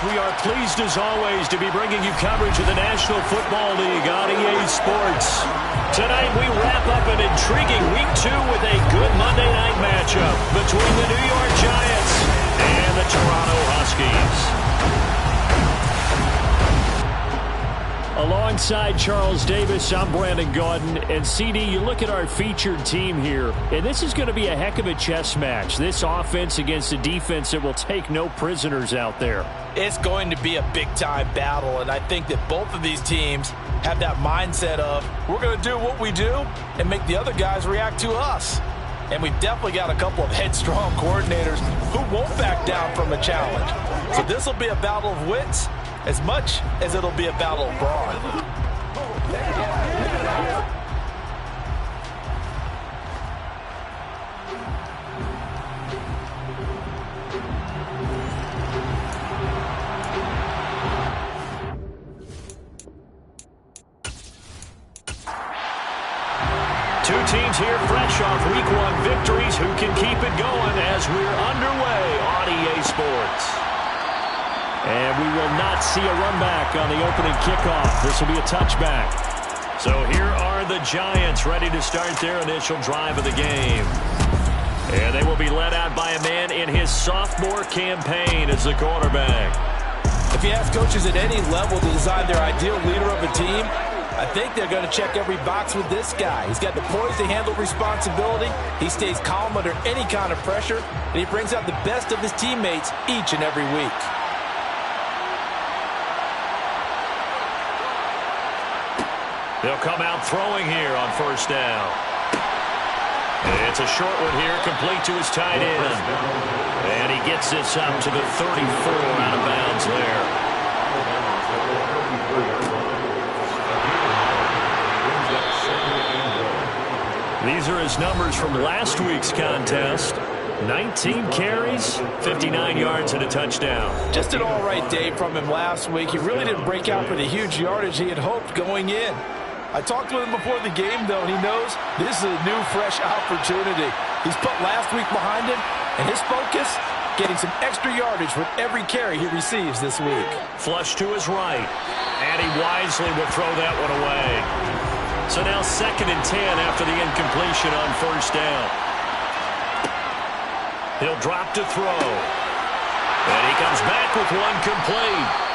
We are pleased as always to be bringing you coverage of the National Football League on EA Sports. Tonight we wrap up an intriguing Week 2 with a good Monday night matchup between the New York Giants and the Toronto Huskies. Alongside Charles Davis, I'm Brandon Gaudin. And CD, you look at our featured team here, and this is going to be a heck of a chess match. This offense against a defense that will take no prisoners out there. It's going to be a big-time battle, and I think that both of these teams have that mindset of, we're going to do what we do and make the other guys react to us. And we've definitely got a couple of headstrong coordinators who won't back down from a challenge. So this will be a battle of wits as much as it'll be a battle of brawn. 2 teams here fresh off Week 1 victories who can keep it going as we're underway on EA Sports. And we will not see a run back on the opening kickoff. This will be a touchback. So here are the Giants ready to start their initial drive of the game. And they will be led out by a man in his sophomore campaign as the quarterback. If you ask coaches at any level to design their ideal leader of a team, I think they're going to check every box with this guy. He's got the poise to handle responsibility. He stays calm under any kind of pressure, and he brings out the best of his teammates each and every week. They'll come out throwing here on first down. It's a short one here, complete to his tight end. And he gets this up to the 34 out of bounds there. These are his numbers from last week's contest. 19 carries, 59 yards, and a touchdown. Just an all-right day from him last week. He really didn't break out for the huge yardage he had hoped going in. I talked with him before the game, though, and he knows this is a new, fresh opportunity. He's put last week behind him, and his focus, getting some extra yardage with every carry he receives this week. Flush to his right, and he wisely will throw that one away. So now 2nd and 10 after the incompletion on first down. He'll drop to throw. And he comes back with one complete.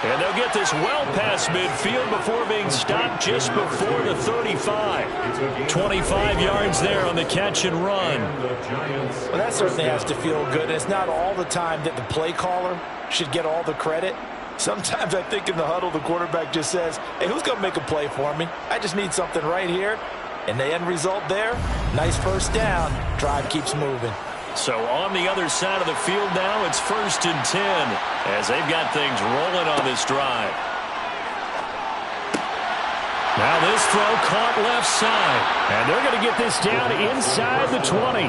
And they'll get this well past midfield before being stopped just before the 35. 25 yards there on the catch and run. Well, that certainly has to feel good. And it's not all the time that the play caller should get all the credit. Sometimes I think in the huddle the quarterback just says, hey, who's going to make a play for me? I just need something right here. And the end result there, nice first down. Drive keeps moving. So on the other side of the field now, it's 1st and 10 as they've got things rolling on this drive. Now this throw caught left side, and they're going to get this down inside the 20.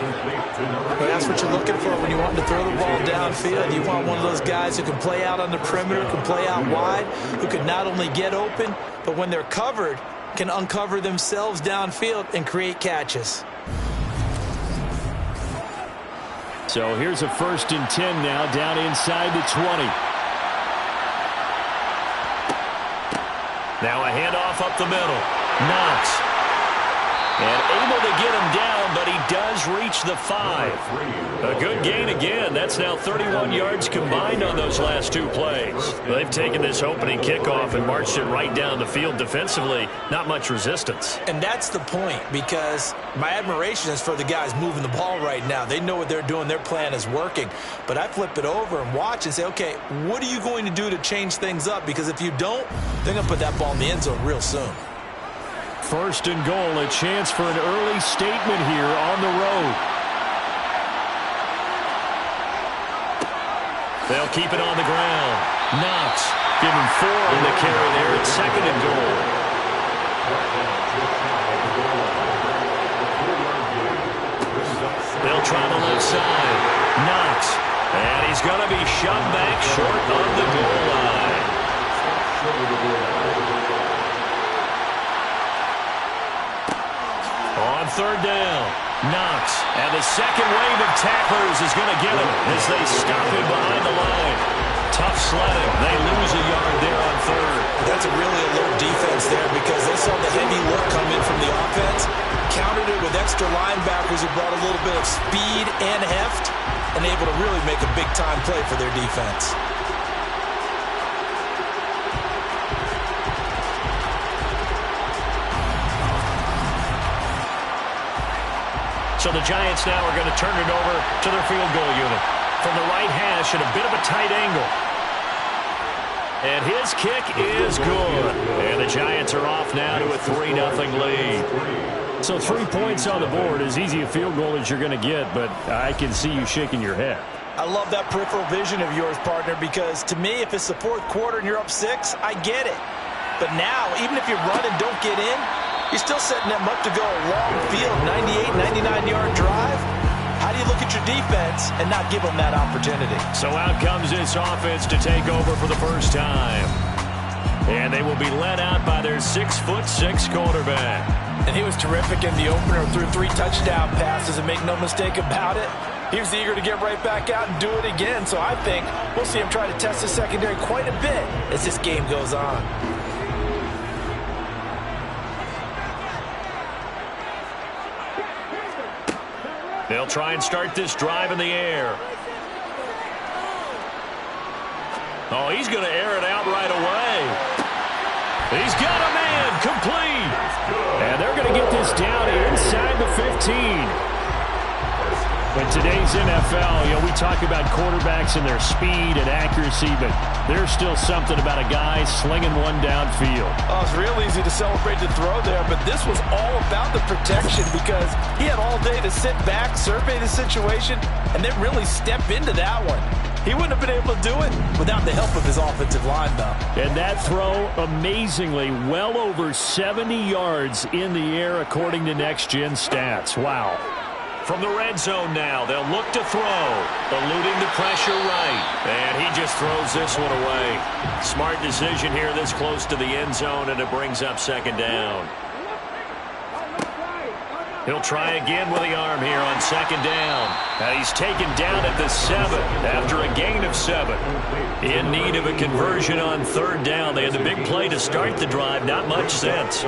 Well, that's what you're looking for when you want to throw the ball downfield. You want one of those guys who can play out on the perimeter, can play out wide, who can not only get open, but when they're covered, can uncover themselves downfield and create catches. So here's a 1st and 10 now, down inside the 20. Now a handoff up the middle. Knox. And able to get him down, but he does reach the 5. A good gain again. That's now 31 yards combined on those last 2 plays. They've taken this opening kickoff and marched it right down the field defensively. Not much resistance. And that's the point, because my admiration is for the guys moving the ball right now. They know what they're doing. Their plan is working. But I flip it over and watch and say, okay, what are you going to do to change things up? Because if you don't, they're going to put that ball in the end zone real soon. 1st and goal, a chance for an early statement here on the road. They'll keep it on the ground. Knox, give him 4 on the carry there. It's 2nd and goal. They'll try the left side. Knox, and he's going to be shoved back short of the goal line. On 3rd down, Knox, and the second wave of tacklers is going to get him as they stop him behind the line. tough sledding. They lose a yard there on third. That's a really alert defense there because they saw the heavy look come in from the offense, countered it with extra linebackers who brought a little bit of speed and heft, and able to really make a big-time play for their defense. So the Giants now are going to turn it over to their field goal unit. From the right hash at a bit of a tight angle. And his kick is good. And the Giants are off now to a 3-0 lead. So 3 points on the board, as easy a field goal as you're going to get, but I can see you shaking your head. I love that peripheral vision of yours, partner, because to me, if it's the fourth quarter and you're up 6, I get it. But now, even if you run and don't get in, you're still setting them up to go a long field, 98, 99-yard drive. How do you look at your defense and not give them that opportunity? So out comes this offense to take over for the first time. And they will be led out by their 6'6" quarterback. And he was terrific in the opener, threw 3 touchdown passes, and make no mistake about it, he was eager to get right back out and do it again. So I think we'll see him try to test the secondary quite a bit as this game goes on. They'll try and start this drive in the air. Oh, he's going to air it out right away. He's got a man complete. And they're going to get this down inside the 15. In today's NFL, we talk about quarterbacks and their speed and accuracy, but there's still something about a guy slinging one downfield. Oh, it's real easy to celebrate the throw there, but this was all about the protection because he had all day to sit back, survey the situation, and then really step into that one. He wouldn't have been able to do it without the help of his offensive line, though. And that throw, amazingly, well over 70 yards in the air, according to Next Gen Stats. Wow. From the red zone now, they'll look to throw, eluding the pressure right. And he just throws this one away. Smart decision here this close to the end zone, and it brings up second down. He'll try again with the arm here on second down. Now he's taken down at the 7 after a gain of 7. In need of a conversion on third down. They had the big play to start the drive. Not much sense.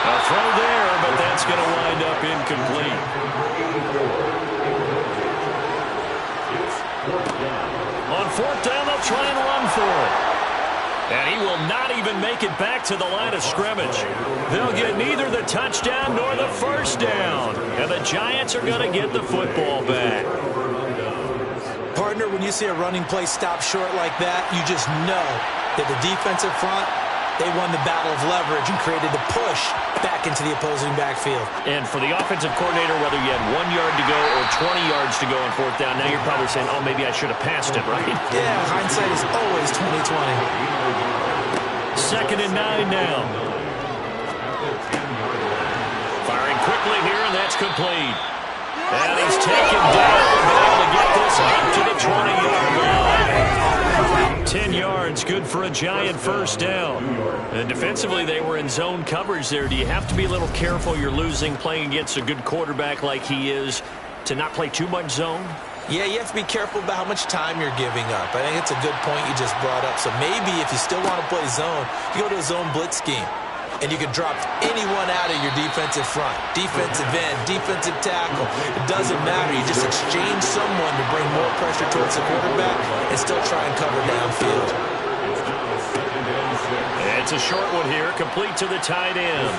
A throw there, but that's going to wind up incomplete. On fourth down, they'll try and run for it. And he will not even make it back to the line of scrimmage. They'll get neither the touchdown nor the first down. And the Giants are going to get the football back. Partner, when you see a running play stop short like that, you just know that the defensive front, they won the battle of leverage and created the push back into the opposing backfield. And for the offensive coordinator, whether you had 1 yard to go or 20 yards to go on fourth down, now you're probably saying, oh, maybe I should have passed it, right? Yeah, hindsight is always 20/20. Second and 9 now. Firing quickly here, and that's complete. And he's taken down, but able to get this up to the 20-yard line. 10 yards, good for a Giant first down. And defensively, they were in zone coverage there. Do you have to be a little careful? You're losing, playing against a good quarterback like he is, to not play too much zone? Yeah, you have to be careful about how much time you're giving up. I think it's a good point you just brought up. So maybe if you still want to play zone, you go to a zone blitz scheme. And you can drop anyone out of your defensive front. Defensive end, defensive tackle. It doesn't matter. You just exchange someone to bring more pressure towards the quarterback and still try and cover downfield. It's a short one here, complete to the tight end.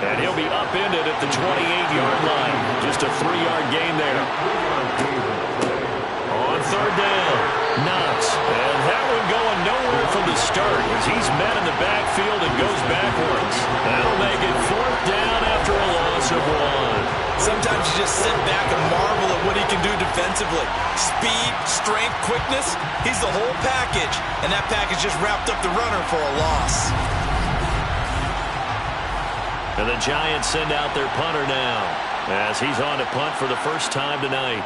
And he'll be upended at the 28-yard line. Just a 3-yard gain there. On third down, Knox. And that one going nowhere from the start as he's met in the backfield and goes backwards. That'll make it fourth down after a loss of 1. Sometimes you just sit back and marvel at what he can do defensively. Speed, strength, quickness, he's the whole package. And that package just wrapped up the runner for a loss. And the Giants send out their punter now as he's on to punt for the first time tonight.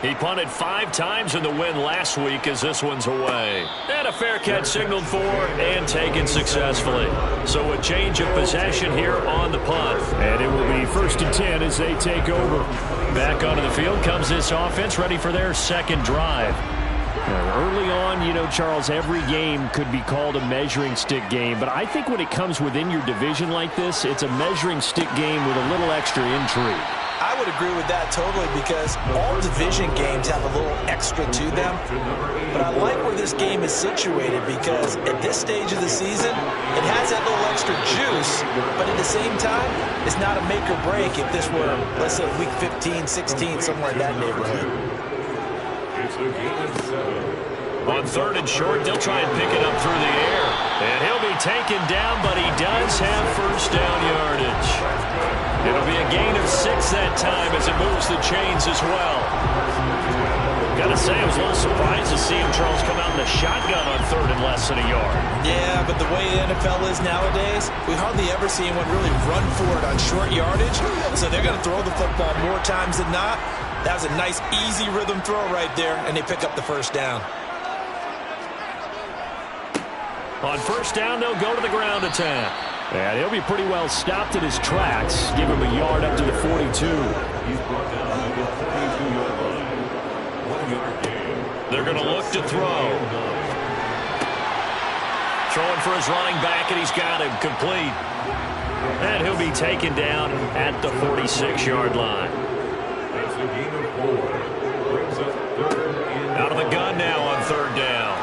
He punted 5 times in the win last week as this one's away. And a fair catch signaled for and taken successfully. So a change of possession here on the punt. And it will be 1st and 10 as they take over. Back onto the field comes this offense, ready for their second drive. Early on, you know, Charles, every game could be called a measuring stick game. But I think when it comes within your division like this, it's a measuring stick game with a little extra intrigue. I would agree with that totally because all division games have a little extra to them. But I like where this game is situated because at this stage of the season, it has that little extra juice. But at the same time, it's not a make or break if this were, let's say, week 15, 16, somewhere in that neighborhood. On third and short, they'll try and pick it up through the air. And he'll be taken down, but he does have first down yardage. It'll be a gain of 6 that time as it moves the chains as well. Got to say, I was a little surprised to see him, Charles, come out in the shotgun on third and less than a yard. Yeah, but the way the NFL is nowadays, we hardly ever see anyone really run for it on short yardage. So they're going to throw the football more times than not. That was a nice, easy rhythm throw right there, and they pick up the first down. On first down, they'll go to the ground attack. And he'll be pretty well stopped in his tracks. Give him a yard up to the 42. They're going to look to throw. Throwing for his running back, and he's got him complete. And he'll be taken down at the 46-yard line. Out of the gun now on third down.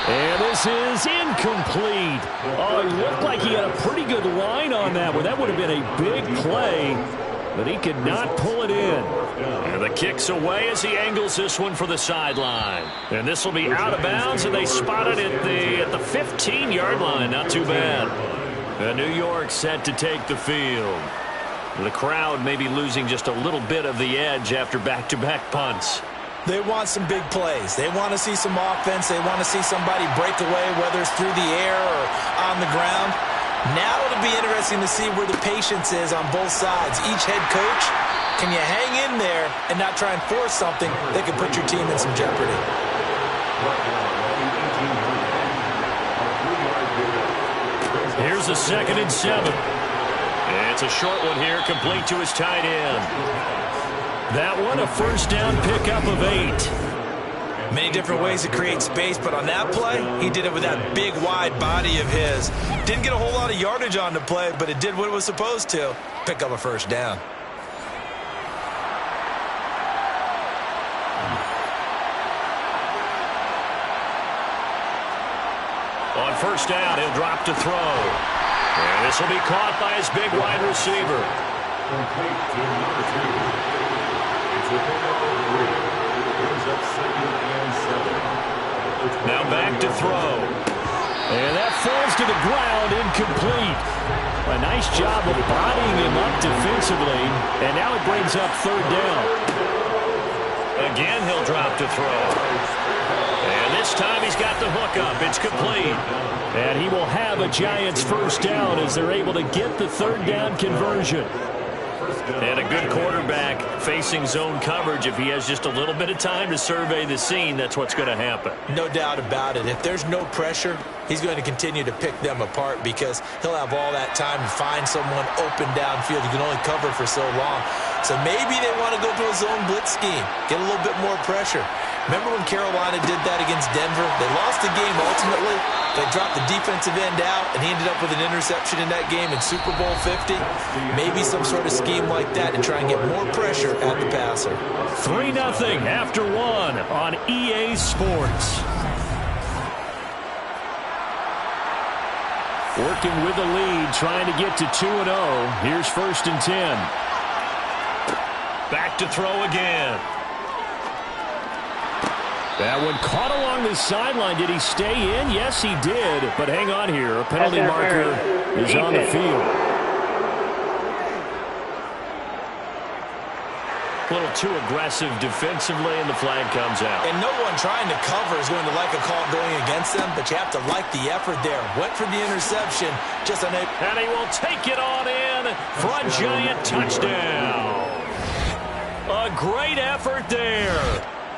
And this is incomplete. Oh, it looked like he had a pretty good line on that one. That would have been a big play, but he could not pull it in. And the kick's away as he angles this one for the sideline. And this will be out of bounds, and they spot it at the 15-yard line. Not too bad. And New York set to take the field. The crowd may be losing just a little bit of the edge after back-to-back punts. They want some big plays. They want to see some offense. They want to see somebody break away, whether it's through the air or on the ground. Now it'll be interesting to see where the patience is on both sides. Each head coach, can you hang in there and not try and force something that could put your team in some jeopardy? Here's a 2nd and 7. It's a short one here, complete to his tight end. That one, a first down pickup of 8. Many different ways to create space, but on that play, he did it with that big, wide body of his. Didn't get a whole lot of yardage on the play, but it did what it was supposed to. Pick up a first down. On first down, he'll drop to throw. And this will be caught by his big wide receiver. Now back to throw. And that falls to the ground, incomplete. A nice job of bodying him up defensively. And now it brings up third down. Again, he'll drop to throw. And this time he's got the hook up. It's complete. And he will have a Giants first down as they're able to get the third down conversion. And a good quarterback facing zone coverage. If he has just a little bit of time to survey the scene, that's what's going to happen. No doubt about it. If there's no pressure, he's going to continue to pick them apart because he'll have all that time to find someone open downfield. He can only cover for so long. So maybe they want to go to a zone blitz scheme, get a little bit more pressure. Remember when Carolina did that against Denver? They lost the game ultimately. They dropped the defensive end out, and he ended up with an interception in that game in Super Bowl 50. Maybe some sort of scheme like that to try and get more pressure at the passer. 3-0 after 1 on EA Sports. Working with the lead, trying to get to 2-0. Here's 1st and 10. Back to throw again. That one caught along the sideline. Did he stay in? Yes, he did. But hang on here. A penalty marker is on the field. A little too aggressive defensively, and the flag comes out. And no one trying to cover is going to like a call going against them, but you have to like the effort there. Went for the interception. Just on it. And he will take it on in for a Giant touchdown. A great effort there.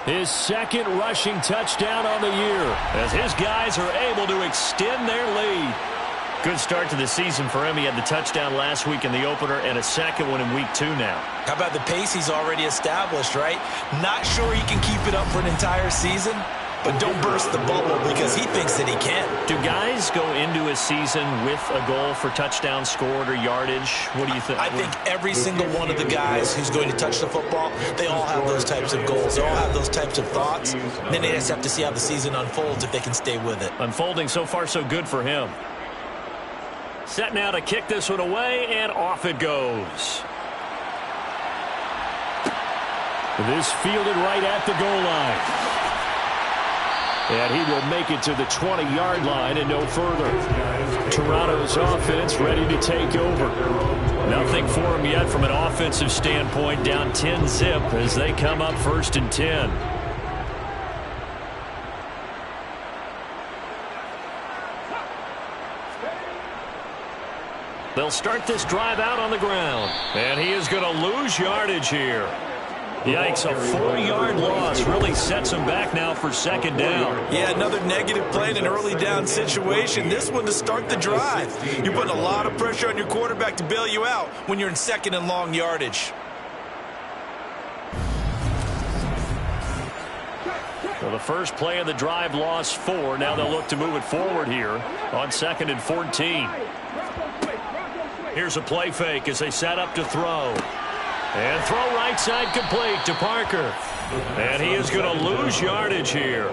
His 2nd rushing touchdown on the year as his guys are able to extend their lead. Good start to the season for him. He had the touchdown last week in the opener and a second one in week 2 now. How about the pace he's already established, right? Not sure he can keep it up for an entire season, but don't burst the bubble because he thinks that he can. Do guys go into a season with a goal for touchdown scored or yardage? What do you think? I think every single one of the guys who's going to touch the football, they all have those types of goals. They all have those types of thoughts. And then they just have to see how the season unfolds if they can stay with it. Unfolding so far so good for him. Set now to kick this one away, and off it goes. This fielded right at the goal line. And he will make it to the 20-yard line and no further. Toronto's offense ready to take over. Nothing for him yet from an offensive standpoint, down 10-zip as they come up 1st and 10. They'll start this drive out on the ground. And he is going to lose yardage here. Yikes, a 4-yard loss really sets him back now for 2nd down. Yeah, another negative play in an early down situation. This one to start the drive. You're putting a lot of pressure on your quarterback to bail you out when you're in 2nd and long yardage. Well, the first play of the drive lost 4. Now they'll look to move it forward here on 2nd and 14. Here's a play fake as they set up to throw. And throw right side complete to Parker. And he is going to lose yardage here.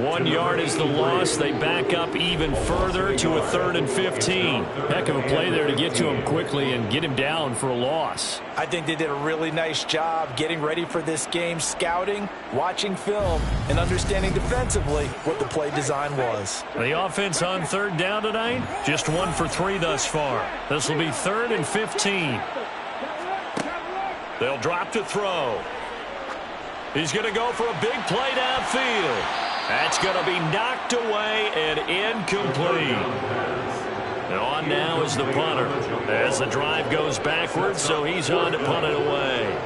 1 yard is the loss. They back up even further to a 3rd and 15. Heck of a play there to get to him quickly and get him down for a loss. I think they did a really nice job getting ready for this game, scouting, watching film, and understanding defensively what the play design was. The offense on 3rd down tonight, just 1 for 3 thus far. This will be 3rd and 15. They'll drop to throw. He's going to go for a big play downfield. That's going to be knocked away and incomplete. And on now is the punter as the drive goes backwards, so he's on to punt it away.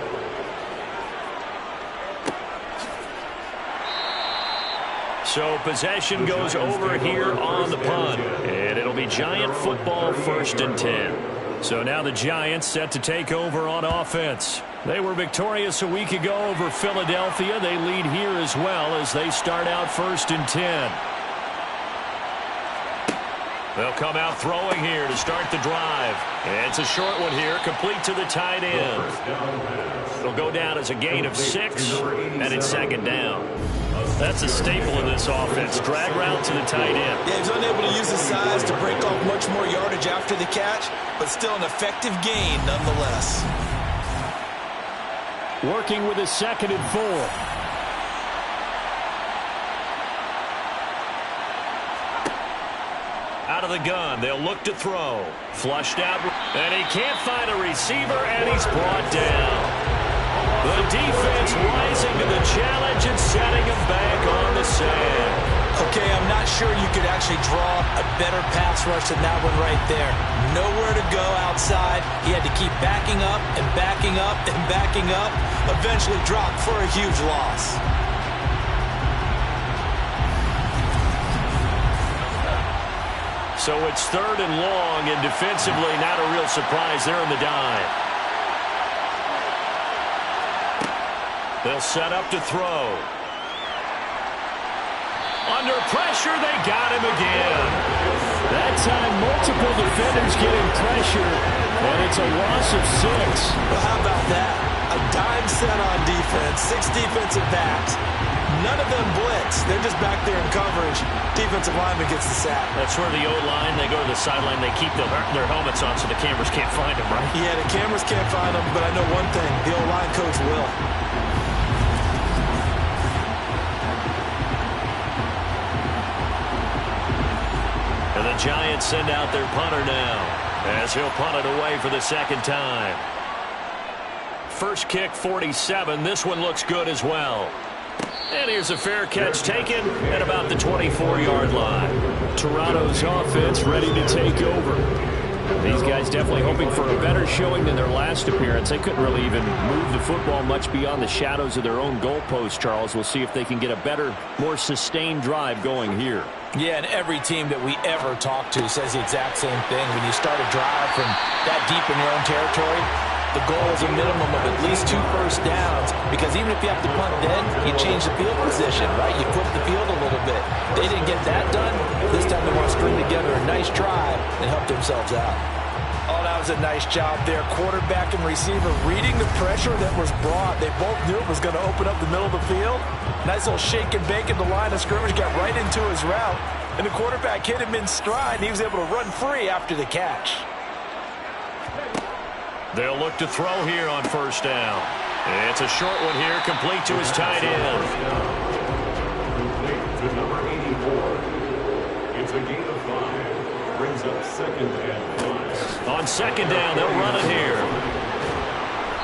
So possession goes over here on the punt, and it'll be Giant football 1st and 10. So now the Giants set to take over on offense. They were victorious a week ago over Philadelphia. They lead here as well as they start out 1st and 10. They'll come out throwing here to start the drive. And it's a short one here, complete to the tight end. It'll go down as a gain of 6, and it's 2nd down. That's a staple of this offense. Drag route to the tight end. Yeah, he's unable to use his size to break off much more yardage after the catch, but still an effective gain nonetheless. Working with his 2nd and 4. Out of the gun, they'll look to throw. Flushed out, and he can't find a receiver, and he's brought down. The defense rising to the challenge and setting him back on the sand. Okay, I'm not sure you could actually draw a better pass rush than that one right there. Nowhere to go outside. He had to keep backing up and backing up and backing up. Eventually dropped for a huge loss. So it's 3rd and long, and defensively not a real surprise there in the dive. They'll set up to throw. Under pressure, they got him again. That time, multiple defenders getting pressure, and it's a loss of 6. Well, how about that? A dime set on defense, 6 defensive backs. None of them blitz. They're just back there in coverage. Defensive lineman gets the sack. That's where the O-line, they go to the sideline, they keep their helmets on so the cameras can't find them, right? Yeah, the cameras can't find them, but I know one thing. The O-line coach will. And the Giants send out their punter now as he'll punt it away for the 2nd time. First kick, 47. This one looks good as well. And here's a fair catch taken at about the 24-yard line. Toronto's offense ready to take over. These guys definitely hoping for a better showing than their last appearance. They couldn't really even move the football much beyond the shadows of their own goalpost, Charles. We'll see if they can get a better, more sustained drive going here. Yeah, and every team that we ever talk to says the exact same thing. When you start a drive from that deep in your own territory, the goal is a minimum of at least 2 first downs, because even if you have to punt then, you change the field position, right? You flip the field a little bit. They didn't get that done. This time they want to string together a nice drive and help themselves out. Oh, that was a nice job there. Quarterback and receiver reading the pressure that was brought. They both knew it was going to open up the middle of the field. Nice little shake and bake at the line of scrimmage, got right into his route, and the quarterback hit him in stride, and he was able to run free after the catch. They'll look to throw here on first down. It's a short one here, complete to his tight end. Complete to number 84. It's a gain of 5. Brings up 2nd and 5. On 2nd down, they'll run it here.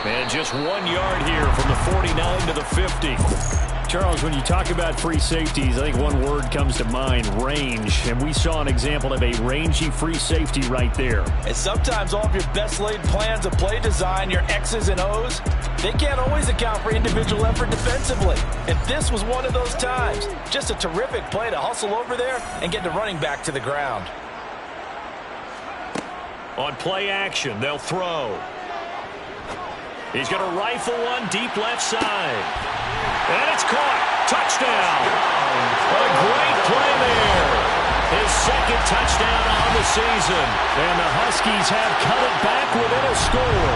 And just 1 yard here from the 49 to the 50. Charles, when you talk about free safeties, I think one word comes to mind, range. And we saw an example of a rangy free safety right there. And sometimes all of your best laid plans of play design, your X's and O's, they can't always account for individual effort defensively. And this was one of those times. Just a terrific play to hustle over there and get the running back to the ground. On play action, they'll throw. He's going to rifle one deep left side. And it's caught. Touchdown. A great play there. His 2nd touchdown on the season. And the Huskies have cut it back within a score.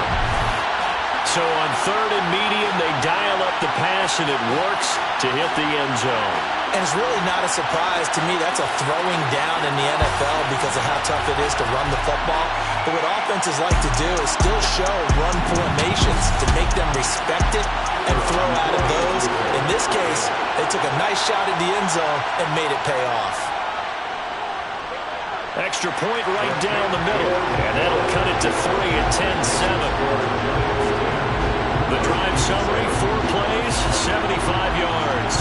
So on 3rd and medium, they dial up the pass, and it works to hit the end zone. And it's really not a surprise to me. That's a throwing down in the NFL because of how tough it is to run the football. But what offenses like to do is still show run formations to make them respect it and throw out of those. In this case, they took a nice shot at the end zone and made it pay off. Extra point right down the middle, and that'll cut it to 3 at 10-7. The drive summary, 4 plays, 75 yards.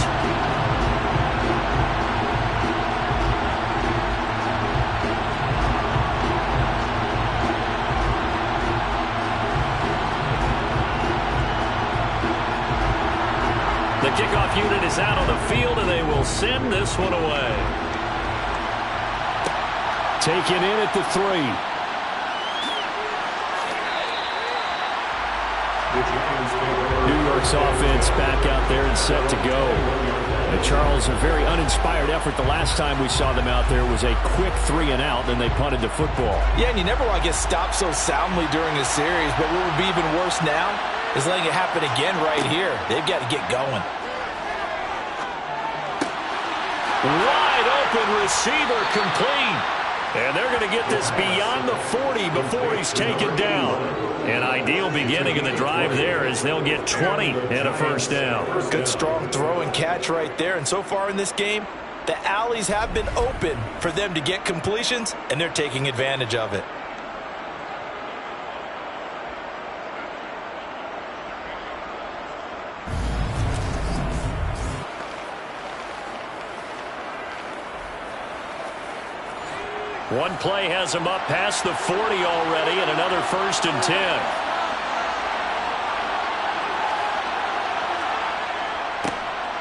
The kickoff unit is out on the field, and they will send this one away. Taken in at the 3. New York's offense back out there and set to go. And Charles, a very uninspired effort. The last time we saw them out there was a quick 3 and out, then they punted the football. Yeah, and you never want to get stopped so soundly during a series, but what would be even worse now is letting it happen again right here. They've got to get going. Wide open receiver, complete. And they're going to get this beyond the 40 before he's taken down. An ideal beginning of the drive there as they'll get 20 and a first down. Good strong throw and catch right there. And so far in this game, the alleys have been open for them to get completions, and they're taking advantage of it. One play has him up past the 40 already, and another 1st and 10.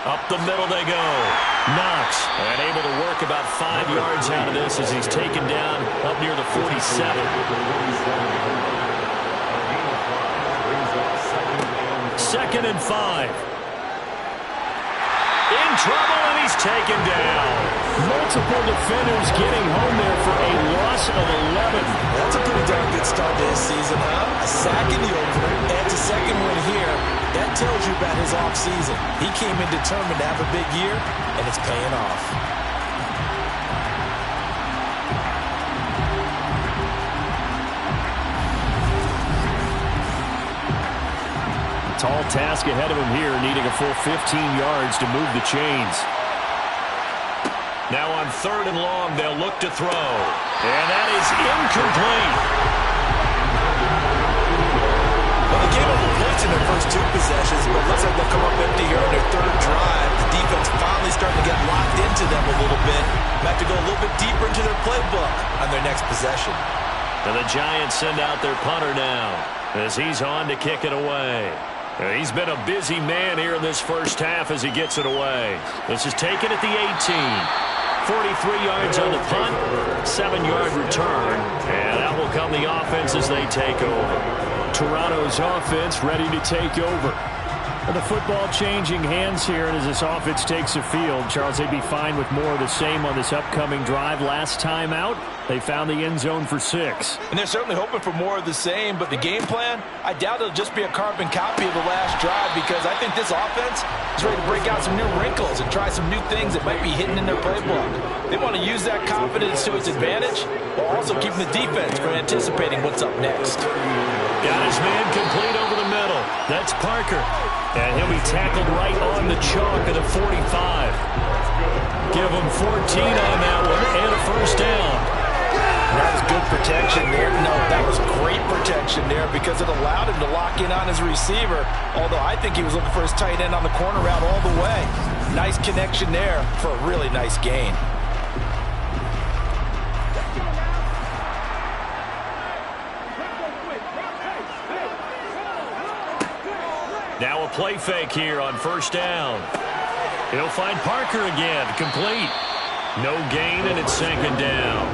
Up the middle they go. Knox, and able to work about 5 yards out of this as he's taken down up near the 47. 2nd and 5. In trouble, and he's taken down. Multiple defenders getting home there for a loss of 11. That's a pretty darn good start to his season, huh? A sack in the opener, adds a 2nd one here. That tells you about his offseason. He came in determined to have a big year, and it's paying off. Tall task ahead of him here, needing a full 15 yards to move the chains. Now on 3rd and long, they'll look to throw. And that is incomplete. Well, they gave up the points in their first 2 possessions, but it looks like they'll come up empty here on their 3rd drive. The defense finally starting to get locked into them a little bit. Might have to go a little bit deeper into their playbook on their next possession. And the Giants send out their punter now as he's on to kick it away. He's been a busy man here in this first half as he gets it away. This is taken at the 18. 43 yards on the punt, 7-yard return, and out will come the offense as they take over. Toronto's offense ready to take over. The football changing hands here, and as this offense takes the field, Charles, they'd be fine with more of the same on this upcoming drive. Last time out, they found the end zone for 6. And they're certainly hoping for more of the same, but the game plan, I doubt it'll just be a carbon copy of the last drive, because I think this offense is ready to break out some new wrinkles and try some new things that might be hidden in their playbook. They want to use that confidence to its advantage, while also keeping the defense from anticipating what's up next. Got his man complete over the middle. That's Parker. And he'll be tackled right on the chalk of the 45. Give him 14 on that one and a first down. That was good protection there. No, that was great protection there because it allowed him to lock in on his receiver, although I think he was looking for his tight end on the corner route all the way. Nice connection there for a really nice gain. Now a play fake here on first down. He'll find Parker again, complete. No gain, and it's second down.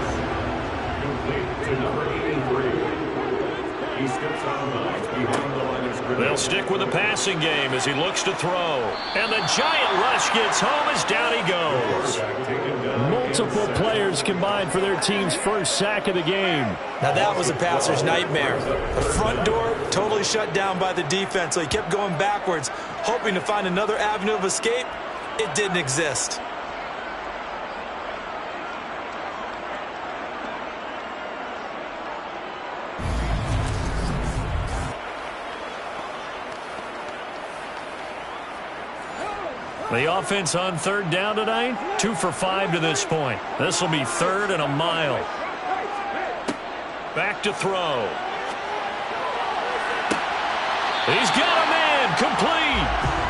Complete to number 83. He steps out of bounds behind the line of scrimmage. They'll stick with the passing game as he looks to throw. And the giant rush gets home as down he goes. Multiple players combined for their team's first sack of the game. Now that was a passer's nightmare. The front door totally shut down by the defense, so he kept going backwards, hoping to find another avenue of escape. It didn't exist. The offense on third down tonight, 2 for 5 to this point. This will be third and a mile. Back to throw. He's got a man, complete.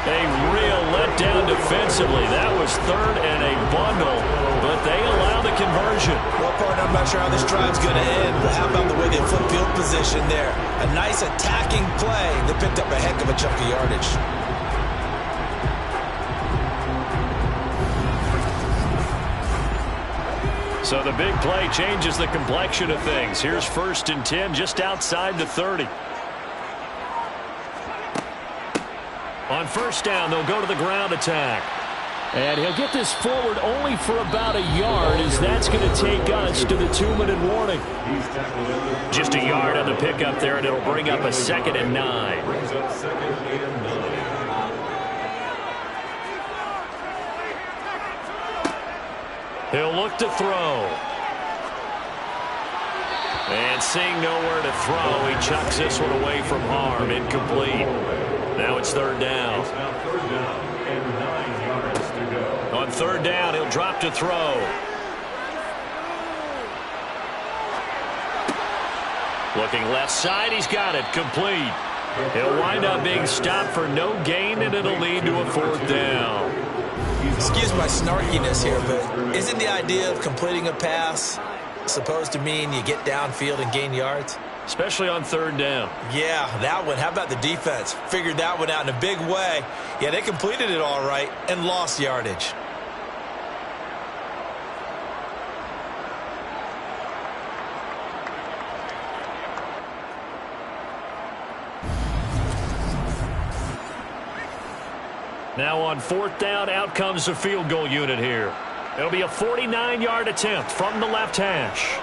A real letdown defensively. That was third and a bundle, but they allow the conversion. Well, partner, I'm not sure how this drive's going to end, but how about the way they flip field position there? A nice attacking play. They picked up a heck of a chunk of yardage. So the big play changes the complexion of things. Here's 1st and 10 just outside the 30. On first down, they'll go to the ground attack. And he'll get this forward only for about a yard, as that's going to take us to the 2-minute warning. Just a yard on the pickup there, and it'll bring up a 2nd and 9. Brings up 2nd and 9. He'll look to throw. And seeing nowhere to throw, he chucks this one away from harm. Incomplete. Now it's third down. It's now third down and 9 yards to go. On third down, he'll drop to throw. Looking left side, he's got it. Complete. He'll wind up being stopped for no gain, and it'll lead to a 4th down. Excuse my snarkiness here, but isn't the idea of completing a pass supposed to mean you get downfield and gain yards? Especially on third down. Yeah, that one. How about the defense? Figured that one out in a big way. Yeah, they completed it all right and lost yardage. Now on 4th down, out comes the field goal unit here. It'll be a 49-yard attempt from the left hash.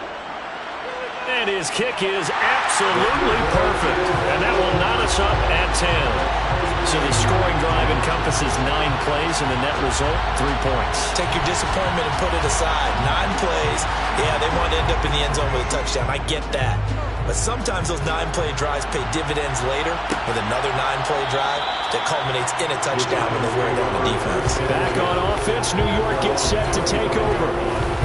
And his kick is absolutely perfect. And that will knot us up at 10. So the scoring drive encompasses 9 plays, and the net result, 3 points. Take your disappointment and put it aside. 9 plays. Yeah, they want to end up in the end zone with a touchdown. I get that. But sometimes those 9-play drives pay dividends later with another 9-play drive that culminates in a touchdown when they wear down the defense. Back on offense, New York gets set to take over.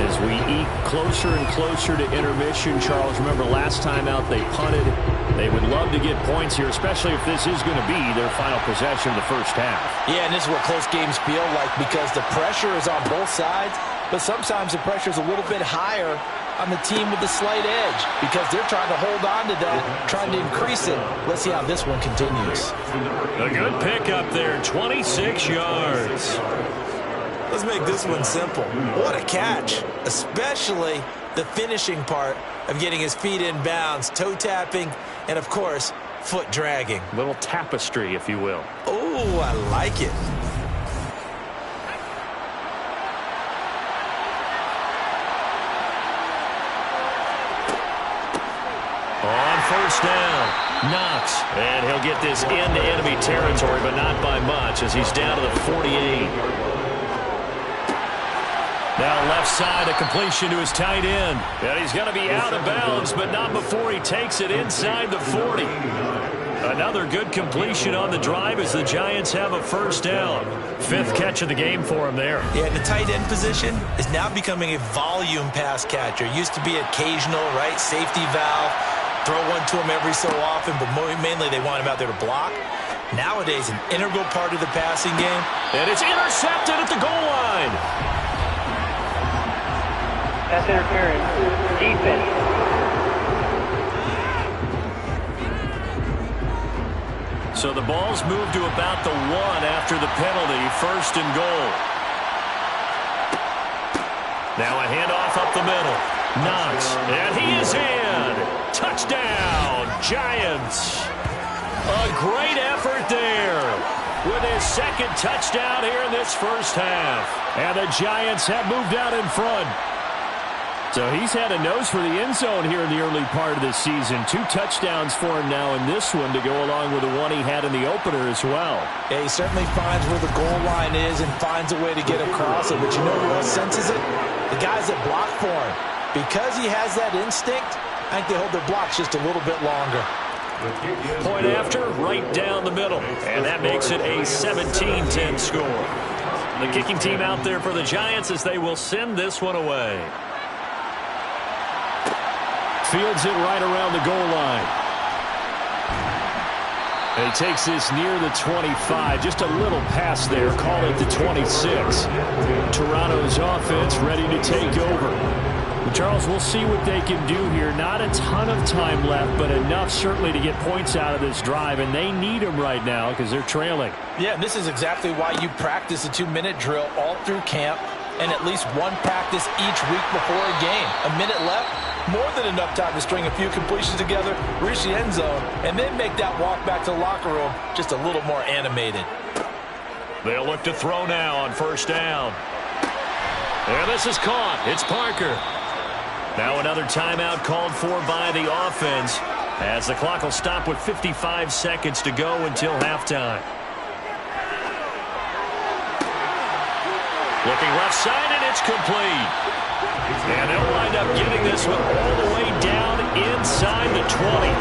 As we eke closer and closer to intermission, Charles, remember last time out they punted. They would love to get points here, especially if this is going to be their final possession of the first half. Yeah, and this is what close games feel like because the pressure is on both sides, but sometimes the pressure is a little bit higher on the team with the slight edge because they're trying to hold on to that, trying to increase it. Let's see how this one continues. A good pickup there, 26 yards. Let's make this one simple. What a catch, especially the finishing part of getting his feet in bounds, toe tapping, and of course, foot dragging. Little tapestry, if you will. Oh, I like it. On first down, Knox. And he'll get this into enemy territory, but not by much as he's down to the 48. Now left side, a completion to his tight end. And he's going to be out of bounds, but not before he takes it inside the 40. Another good completion on the drive as the Giants have a first down. 5th catch of the game for him there. Yeah, the tight end position is now becoming a volume pass catcher. Used to be occasional, right, safety valve. Throw one to him every so often, but mainly they want him out there to block. Nowadays, an integral part of the passing game. And it's intercepted at the goal line. Pass interference. Defense. So the ball's moved to about the 1 after the penalty. 1st and goal. Now a handoff up the middle. Knox. And he is in. Touchdown, Giants. A great effort there with his 2nd touchdown here in this first half. And the Giants have moved out in front. So he's had a nose for the end zone here in the early part of this season. 2 touchdowns for him now in this one to go along with the one he had in the opener as well. Yeah, he certainly finds where the goal line is and finds a way to get across it. But you know who else senses it? The guys that block for him. Because he has that instinct, I think they hold their blocks just a little bit longer. Point after, right down the middle. And that makes it a 17-10 score. The kicking team out there for the Giants as they will send this one away. Fields it right around the goal line. And he takes this near the 25. Just a little pass there. Call it the 26. Toronto's offense ready to take over. Charles, we'll see what they can do here. Not a ton of time left, but enough certainly to get points out of this drive, and they need them right now because they're trailing. Yeah, and this is exactly why you practice a 2-minute drill all through camp and at least one practice each week before a game. A minute left, more than enough time to string a few completions together, reach the end zone, and then make that walk back to the locker room just a little more animated. They'll look to throw now on first down. And this is caught. It's Parker. Now another timeout called for by the offense as the clock will stop with 55 seconds to go until halftime. Looking left side, and it's complete. And they'll wind up getting this one all the way down inside the 20.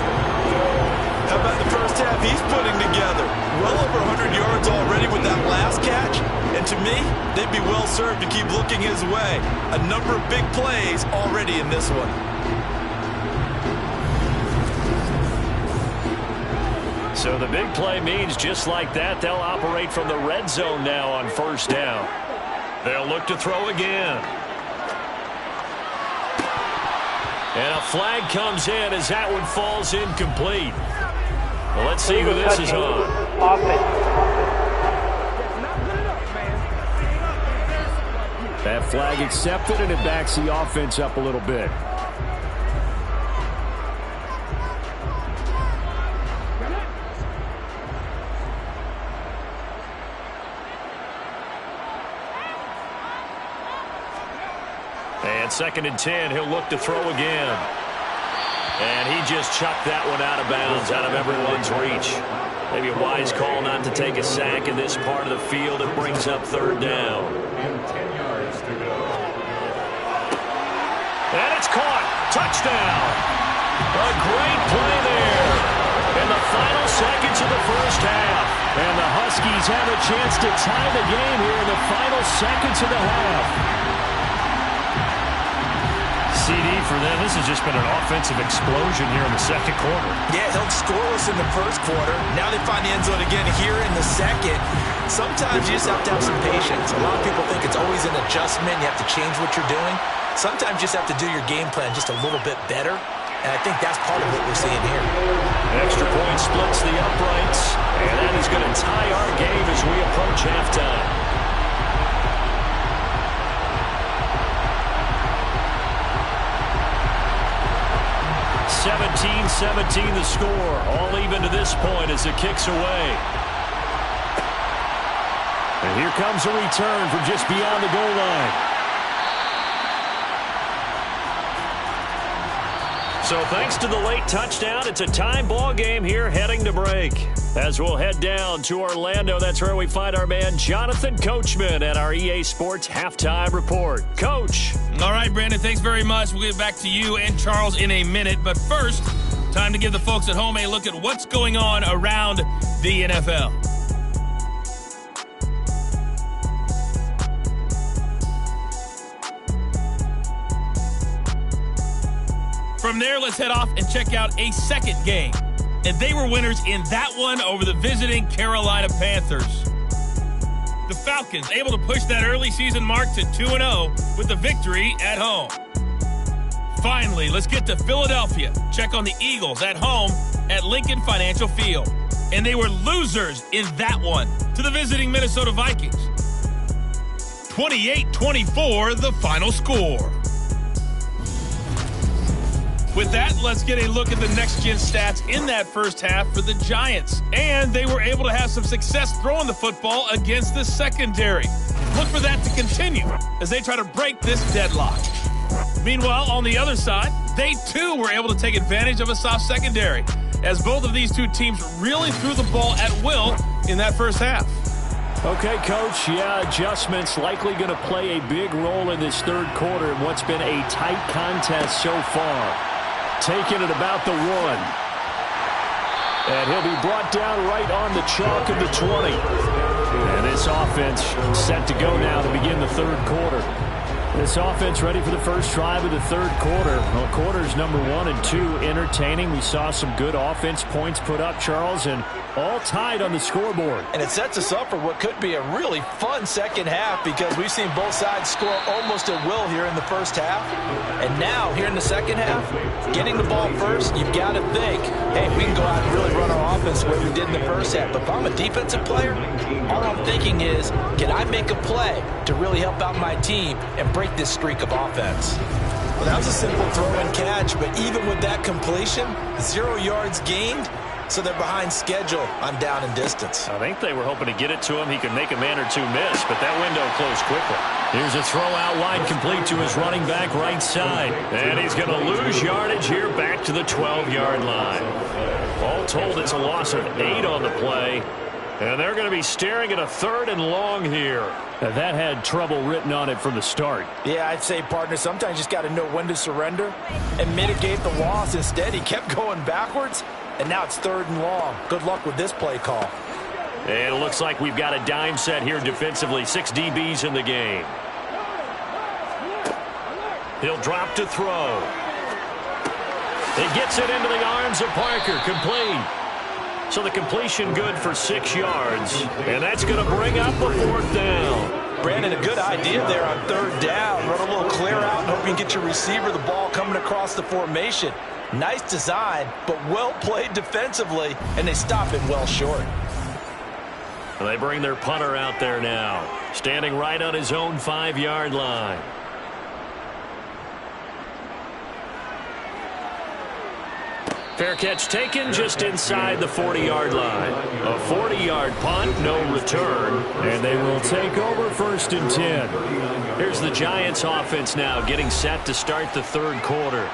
How about the first half he's putting together? Well over 100 yards already with that last catch. And to me, they'd be well served to keep looking his way. A number of big plays already in this one. So the big play means just like that, they'll operate from the red zone now on first down. They'll look to throw again. And a flag comes in as that one falls incomplete. Well, let's see who this is on. That flag accepted, and it backs the offense up a little bit. And 2nd and 10, he'll look to throw again. And he just chucked that one out of bounds, out of everyone's reach. Maybe a wise call not to take a sack in this part of the field. It brings up 3rd down. And 10 yards to go. And it's caught. Touchdown. A great play there in the final seconds of the first half. And the Huskies have a chance to tie the game here in the final seconds of the half. CD for them. This has just been an offensive explosion here in the 2nd quarter. Yeah, held scoreless in the 1st quarter. Now they find the end zone again here in the 2nd. Sometimes you just have to have some patience. A lot of people think it's always an adjustment. You have to change what you're doing. Sometimes you just have to do your game plan just a little bit better. And I think that's part of what we're seeing here. Extra point splits the uprights. And that is going to tie our game as we approach halftime. 17-17 the score. All even to this point as it kicks away. And here comes a return from just beyond the goal line. So thanks to the late touchdown, it's a time ball game here heading to break. As we'll head down to Orlando, that's where we find our man Jonathan Coachman at our EA Sports Halftime Report. Coach. All right, Brandon, thanks very much. We'll get back to you and Charles in a minute. But first, time to give the folks at home a look at what's going on around the NFL. From there, let's head off and check out a second game. And they were winners in that one over the visiting Carolina Panthers. The Falcons able to push that early season mark to 2-0 with the victory at home. Finally, let's get to Philadelphia. Check on the Eagles at home at Lincoln Financial Field. And they were losers in that one to the visiting Minnesota Vikings. 28-24 the final score. With that, let's get a look at the next-gen stats in that first half for the Giants. And they were able to have some success throwing the football against the secondary. Look for that to continue as they try to break this deadlock. Meanwhile, on the other side, they too were able to take advantage of a soft secondary, as both of these two teams really threw the ball at will in that first half. Okay, Coach, adjustments likely going to play a big role in this third quarter in what's been a tight contest so far. Taking it about the 1. And he'll be brought down right on the chalk of the 20. And this offense set to go now to begin the third quarter. This offense ready for the first drive of the third quarter. Well, quarters number 1 and 2 entertaining. We saw some good offense points put up, Charles, and all tied on the scoreboard. And it sets us up for what could be a really fun second half because we've seen both sides score almost at will here in the first half. And now, here in the second half, getting the ball first, you've got to think, hey, we can go out and really run our offense the way we did in the first half. But if I'm a defensive player, all I'm thinking is, can I make a play to really help out my team and break this streak of offense? Well, that was a simple throw and catch, but even with that completion, 0 yards gained, so they're behind schedule on down and distance. I think they were hoping to get it to him. He could make a man or two miss, but that window closed quickly. Here's a throw out wide complete to his running back right side. And he's going to lose yardage here back to the 12-yard line. All told, it's a loss of 8 on the play. And they're going to be staring at a 3rd and long here. Now that had trouble written on it from the start. Yeah, I'd say, partner, sometimes you just got to know when to surrender and mitigate the loss. Instead, he kept going backwards, and now it's 3rd and long. Good luck with this play call. And it looks like we've got a dime set here defensively. 6 DBs in the game. He'll drop to throw. He gets it into the arms of Parker. Complete. So the completion good for 6 yards. And that's going to bring up a 4th down. Brandon, a good idea there on 3rd down. Run a little clear out and hope you can get your receiver the ball coming across the formation. Nice design, but well played defensively, and they stop it well short. Well, they bring their punter out there now, standing right on his own 5-yard line. Fair catch taken just inside the 40-yard line. A 40-yard punt, no return, and they will take over 1st and 10. Here's the Giants offense now getting set to start the third quarter.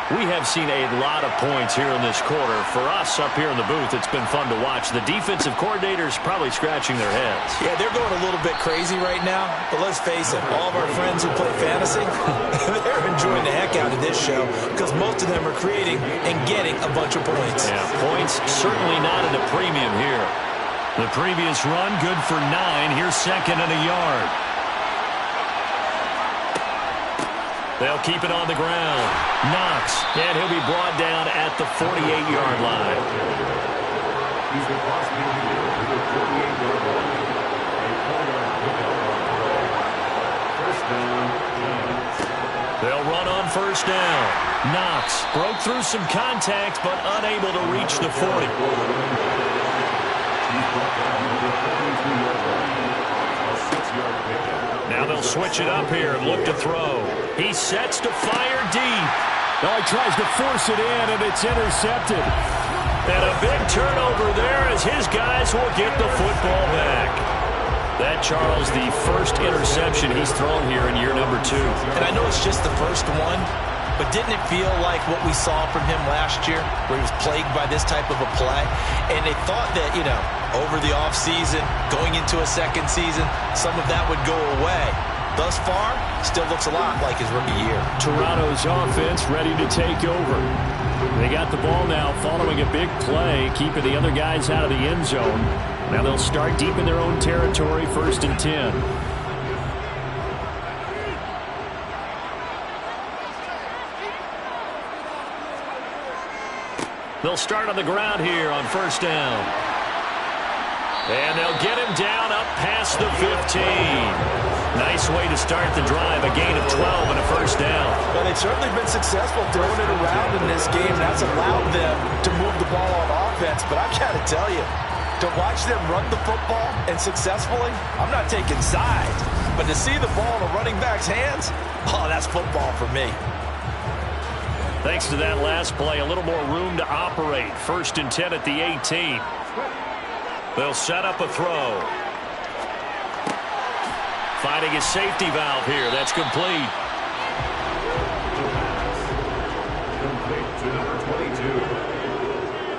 We have seen a lot of points here in this quarter. For us up here in the booth, it's been fun to watch. The defensive coordinators probably scratching their heads. Yeah, they're going a little bit crazy right now, but let's face it, all of our friends who play fantasy, they're enjoying the heck out of this show because most of them are creating and getting a bunch of points. Yeah, points certainly not at a premium here. The previous run, good for 9. Here's 2nd and a yard. They'll keep it on the ground. Knox, and he'll be brought down at the 48-yard line. He's been lost to the 48-yard line. first down. Knox broke through some contact, but unable to reach the 40. Now they'll switch it up here and look to throw. He sets to fire deep. Now he tries to force it in, and it's intercepted. And a big turnover there as his guys will get the football back. That, Charles, the first interception he's thrown here in year number 2. And I know it's just the first one, but didn't it feel like what we saw from him last year, where he was plagued by this type of a play? And they thought that, over the offseason, going into a second season, some of that would go away. Thus far, still looks a lot like his rookie year. Toronto's offense ready to take over. They got the ball now following a big play, keeping the other guys out of the end zone. Now they'll start deep in their own territory, 1st and 10. They'll start on the ground here on 1st down. And they'll get him down up past the 15. Nice way to start the drive, a gain of 12 and a 1st down. Well, they've certainly been successful throwing it around in this game. That's allowed them to move the ball on offense. But I've got to tell you, to watch them run the football and successfully, I'm not taking sides. But to see the ball in a running back's hands, that's football for me. Thanks to that last play, a little more room to operate. 1st and 10 at the 18. They'll set up a throw. Finding his safety valve here. That's complete. Complete to number 22.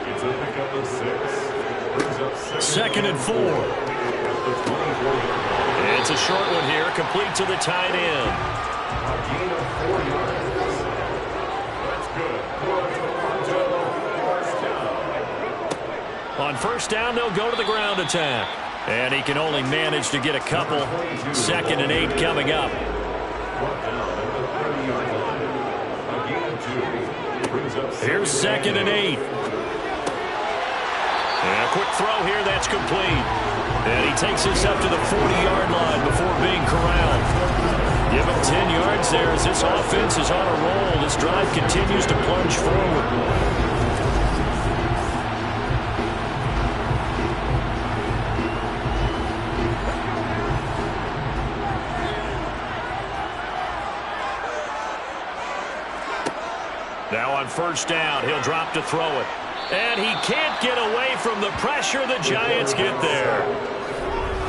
It's a pickup of 6. Brings up 2nd and 4. It's a short one here, complete to the tight end. A gain of 4 yards. That's good. On 1st down, they'll go to the ground attack. And he can only manage to get a couple. 2nd and 8 coming up. Here's 2nd and 8. And a quick throw here, that's complete. And he takes this up to the 40-yard line before being corralled. Give him 10 yards there as this offense is on a roll. This drive continues to plunge forward. Now on 1st down, he'll drop to throw it. And he can't get away from the pressure. The Giants get there.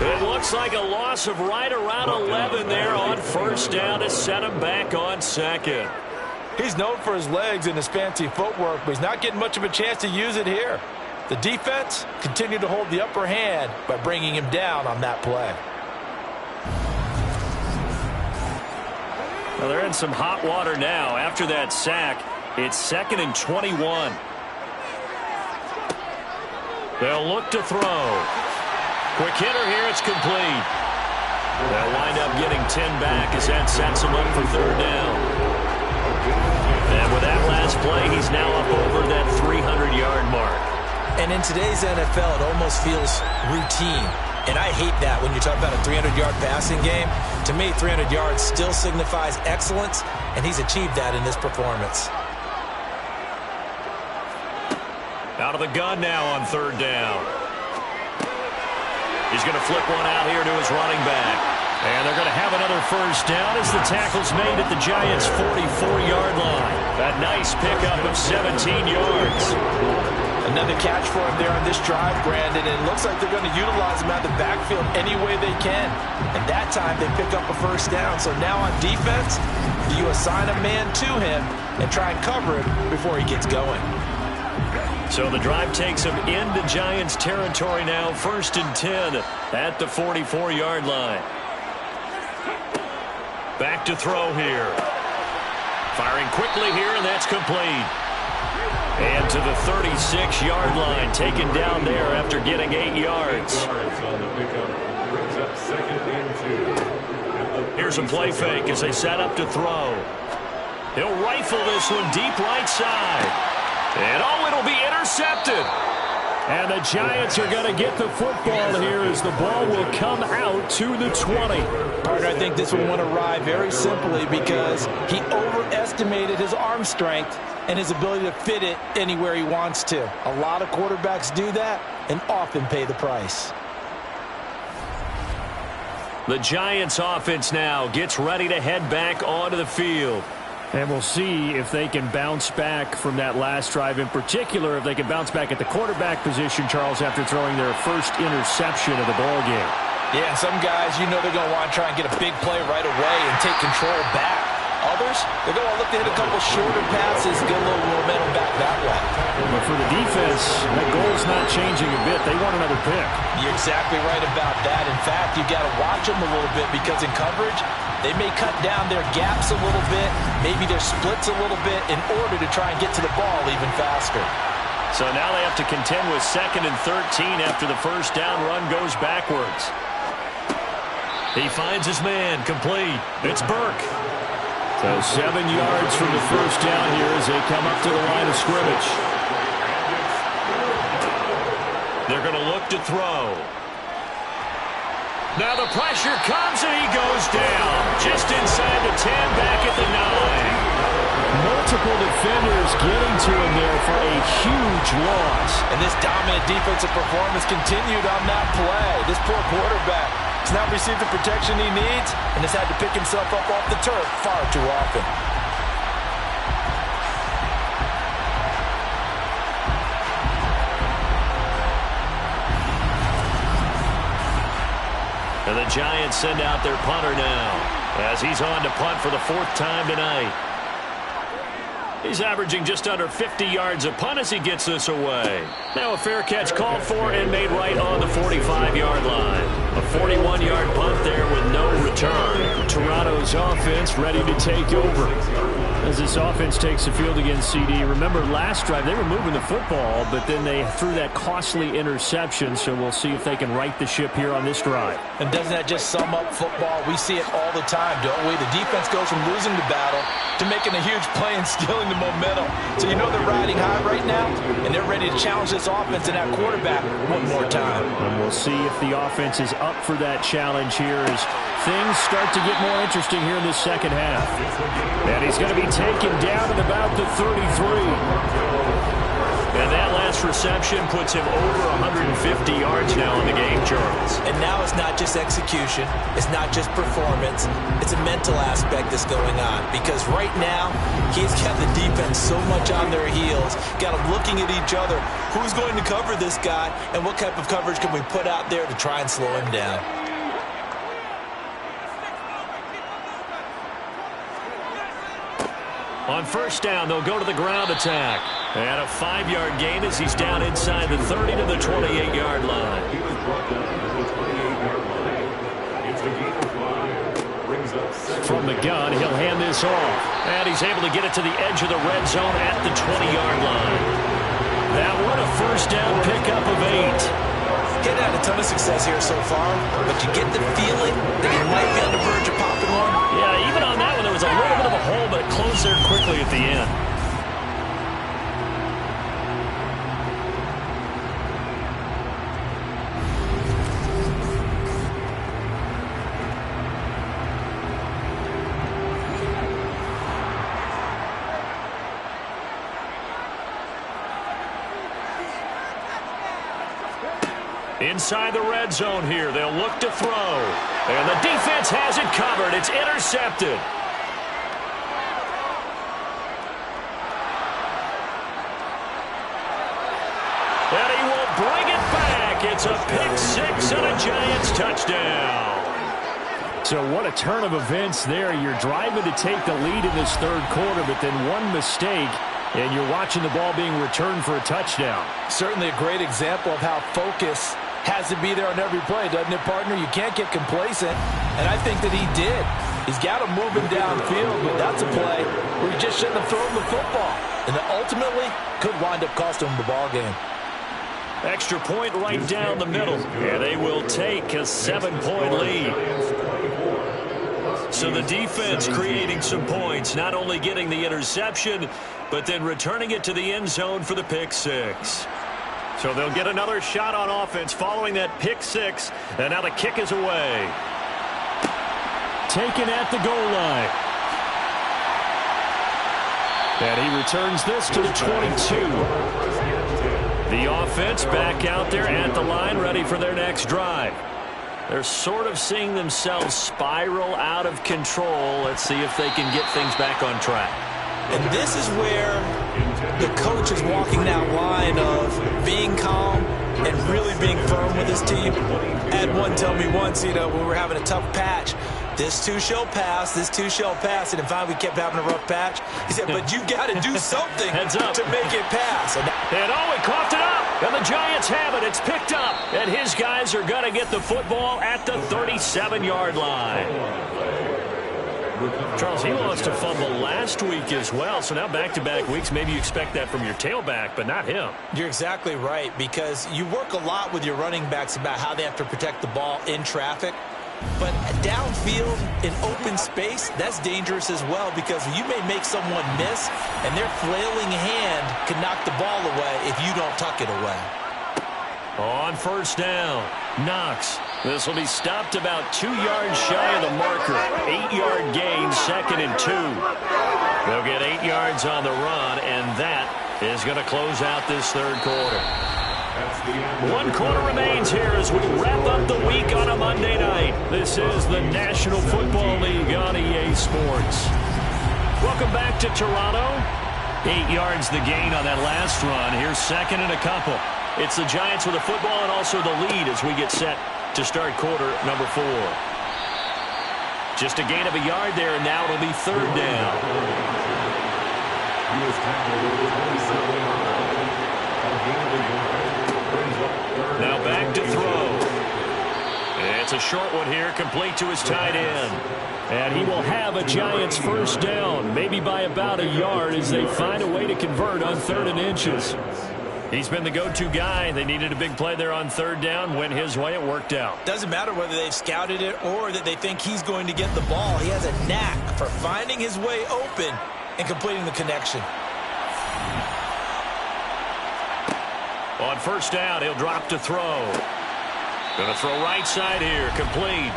It looks like a loss of right around 11 there on 1st down to set him back on 2nd. He's known for his legs and his fancy footwork, but he's not getting much of a chance to use it here. The defense continued to hold the upper hand by bringing him down on that play. Well, they're in some hot water now. After that sack, it's 2nd and 21. They'll look to throw. Quick hitter here, it's complete. They'll wind up getting 10 back as that sets them up for 3rd down. And with that last play, he's now up over that 300-yard mark. And in today's NFL, it almost feels routine. And I hate that when you talk about a 300-yard passing game. To me, 300 yards still signifies excellence, and he's achieved that in this performance. Out of the gun now on 3rd down. He's going to flip one out here to his running back. And they're going to have another 1st down as the tackle's made at the Giants' 44-yard line. A nice pickup of 17 yards. Another catch for him there on this drive, Brandon, and it looks like they're going to utilize him out of the backfield any way they can. And that time they pick up a 1st down. So now on defense, do you assign a man to him and try and cover it before he gets going? So the drive takes him into Giants territory now, 1st and 10 at the 44-yard line. Back to throw here. Firing quickly here, and that's complete. And to the 36-yard line, taken down there after getting 8 yards. Here's a play fake as they set up to throw. He'll rifle this one deep right side. And it'll be intercepted. And the Giants are going to get the football here as the ball will come out to the 20. Partner, I think this one went awry very simply because he overestimated his arm strength and his ability to fit it anywhere he wants to. A lot of quarterbacks do that and often pay the price. The Giants offense now gets ready to head back onto the field. And we'll see if they can bounce back from that last drive, in particular if they can bounce back at the quarterback position, Charles, after throwing their first interception of the ball game. Yeah, some guys, you know they're going to want to try and get a big play right away and take control back. Others, they're going to look to hit a couple shorter passes, get a little momentum back that way. But for the defense, that goal's not changing a bit. They want another pick. You're exactly right about that. In fact, you've got to watch them a little bit because in coverage, they may cut down their gaps a little bit, maybe their splits a little bit in order to try and get to the ball even faster. So now they have to contend with 2nd and 13 after the first down run goes backwards. He finds his man complete. It's Burke. So 7 yards from the first down here as they come up to the line of scrimmage. They're going to look to throw. Now the pressure comes and he goes down. Just inside the 10, back at the 9. Multiple defenders getting to him there for a huge loss. And this dominant defensive performance continued on that play. This poor quarterback has not received the protection he needs and has had to pick himself up off the turf far too often. And the Giants send out their punter now as he's on to punt for the 4th time tonight. He's averaging just under 50 yards a punt as he gets this away. Now a fair catch called for and made right on the 45-yard line. A 41-yard punt there with no return. Toronto's offense ready to take over. As this offense takes the field against CD, remember last drive they were moving the football, but then they threw that costly interception, so we'll see if they can right the ship here on this drive. And doesn't that just sum up football? We see it all the time, don't we? The defense goes from losing the battle to making a huge play and stealing the momentum. So you know they're riding high right now, and they're ready to challenge this offense and that quarterback one more time. And we'll see if the offense is up for that challenge here as things start to get more interesting here in the second half. And he's going to be taken down at about the 33. And that last reception puts him over 150 yards now in the game, Charles. And now it's not just execution. It's not just performance. It's a mental aspect that's going on. Because right now, he's got the defense so much on their heels. Got them looking at each other. Who's going to cover this guy? And what type of coverage can we put out there to try and slow him down? On first down, they'll go to the ground attack. And a 5-yard gain as he's down inside the 30 to the 28-yard line. From the gun, he'll hand this off. And he's able to get it to the edge of the red zone at the 20-yard line. That one a first down pickup of 8. He's had a ton of success here so far, but you get the feeling that he might be on the verge of popping one. Yeah, even on that one, there was a little bit of a hole, but it closed there quickly at the end. Inside the red zone here, they'll look to throw. And the defense has it covered. It's intercepted. And he will bring it back. It's a pick 6 and a Giants touchdown. So what a turn of events there. You're driving to take the lead in this third quarter, but then one mistake, and you're watching the ball being returned for a touchdown. Certainly a great example of how focus has to be there on every play, doesn't it, partner? You can't get complacent, and I think that he did. He's got him moving downfield, but that's a play where he just shouldn't have thrown the football, and it ultimately could wind up costing him the ball game. Extra point right down the middle, and they will take a 7-point lead. So the defense creating some points, not only getting the interception, but then returning it to the end zone for the pick 6. So they'll get another shot on offense following that pick six. And now the kick is away. Taken at the goal line. And he returns this to the 22. The offense back out there at the line, ready for their next drive. They're sort of seeing themselves spiral out of control. Let's see if they can get things back on track. And this is where the coach is walking that line of being calm and really being firm with his team. I had one tell me once, when we were having a tough patch, this too shall pass, this too shall pass. And finally we kept having a rough patch. He said, but you got to do something to make it pass. And he coughed it up. And the Giants have it. It's picked up. And his guys are going to get the football at the 37-yard line. Charles, he lost a fumble last week as well, so now back-to-back weeks, maybe you expect that from your tailback, but not him. You're exactly right, because you work a lot with your running backs about how they have to protect the ball in traffic, but downfield in open space, that's dangerous as well, because you may make someone miss, and their flailing hand can knock the ball away if you don't tuck it away. On first down, Knox. This will be stopped about 2 yards shy of the marker. 8-yard gain, 2nd and 2. They'll get 8 yards on the run, and that is going to close out this third quarter. 1 quarter remains here as we wrap up the week on a Monday night. This is the National Football League on EA Sports. Welcome back to Toronto. 8 yards the gain on that last run. Here's 2nd and a couple. It's the Giants with the football and also the lead as we get set to start quarter number 4. Just a gain of a yard there, and now it'll be 3rd down. Now back to throw. It's a short one here, complete to his tight end. And he will have a Giants first down, maybe by about a yard as they find a way to convert on 3rd and inches. He's been the go-to guy. They needed a big play there on 3rd down. Went his way. It worked out. Doesn't matter whether they've scouted it or that they think he's going to get the ball. He has a knack for finding his way open and completing the connection. On first down, he'll drop to throw. Going to throw right side here. Complete.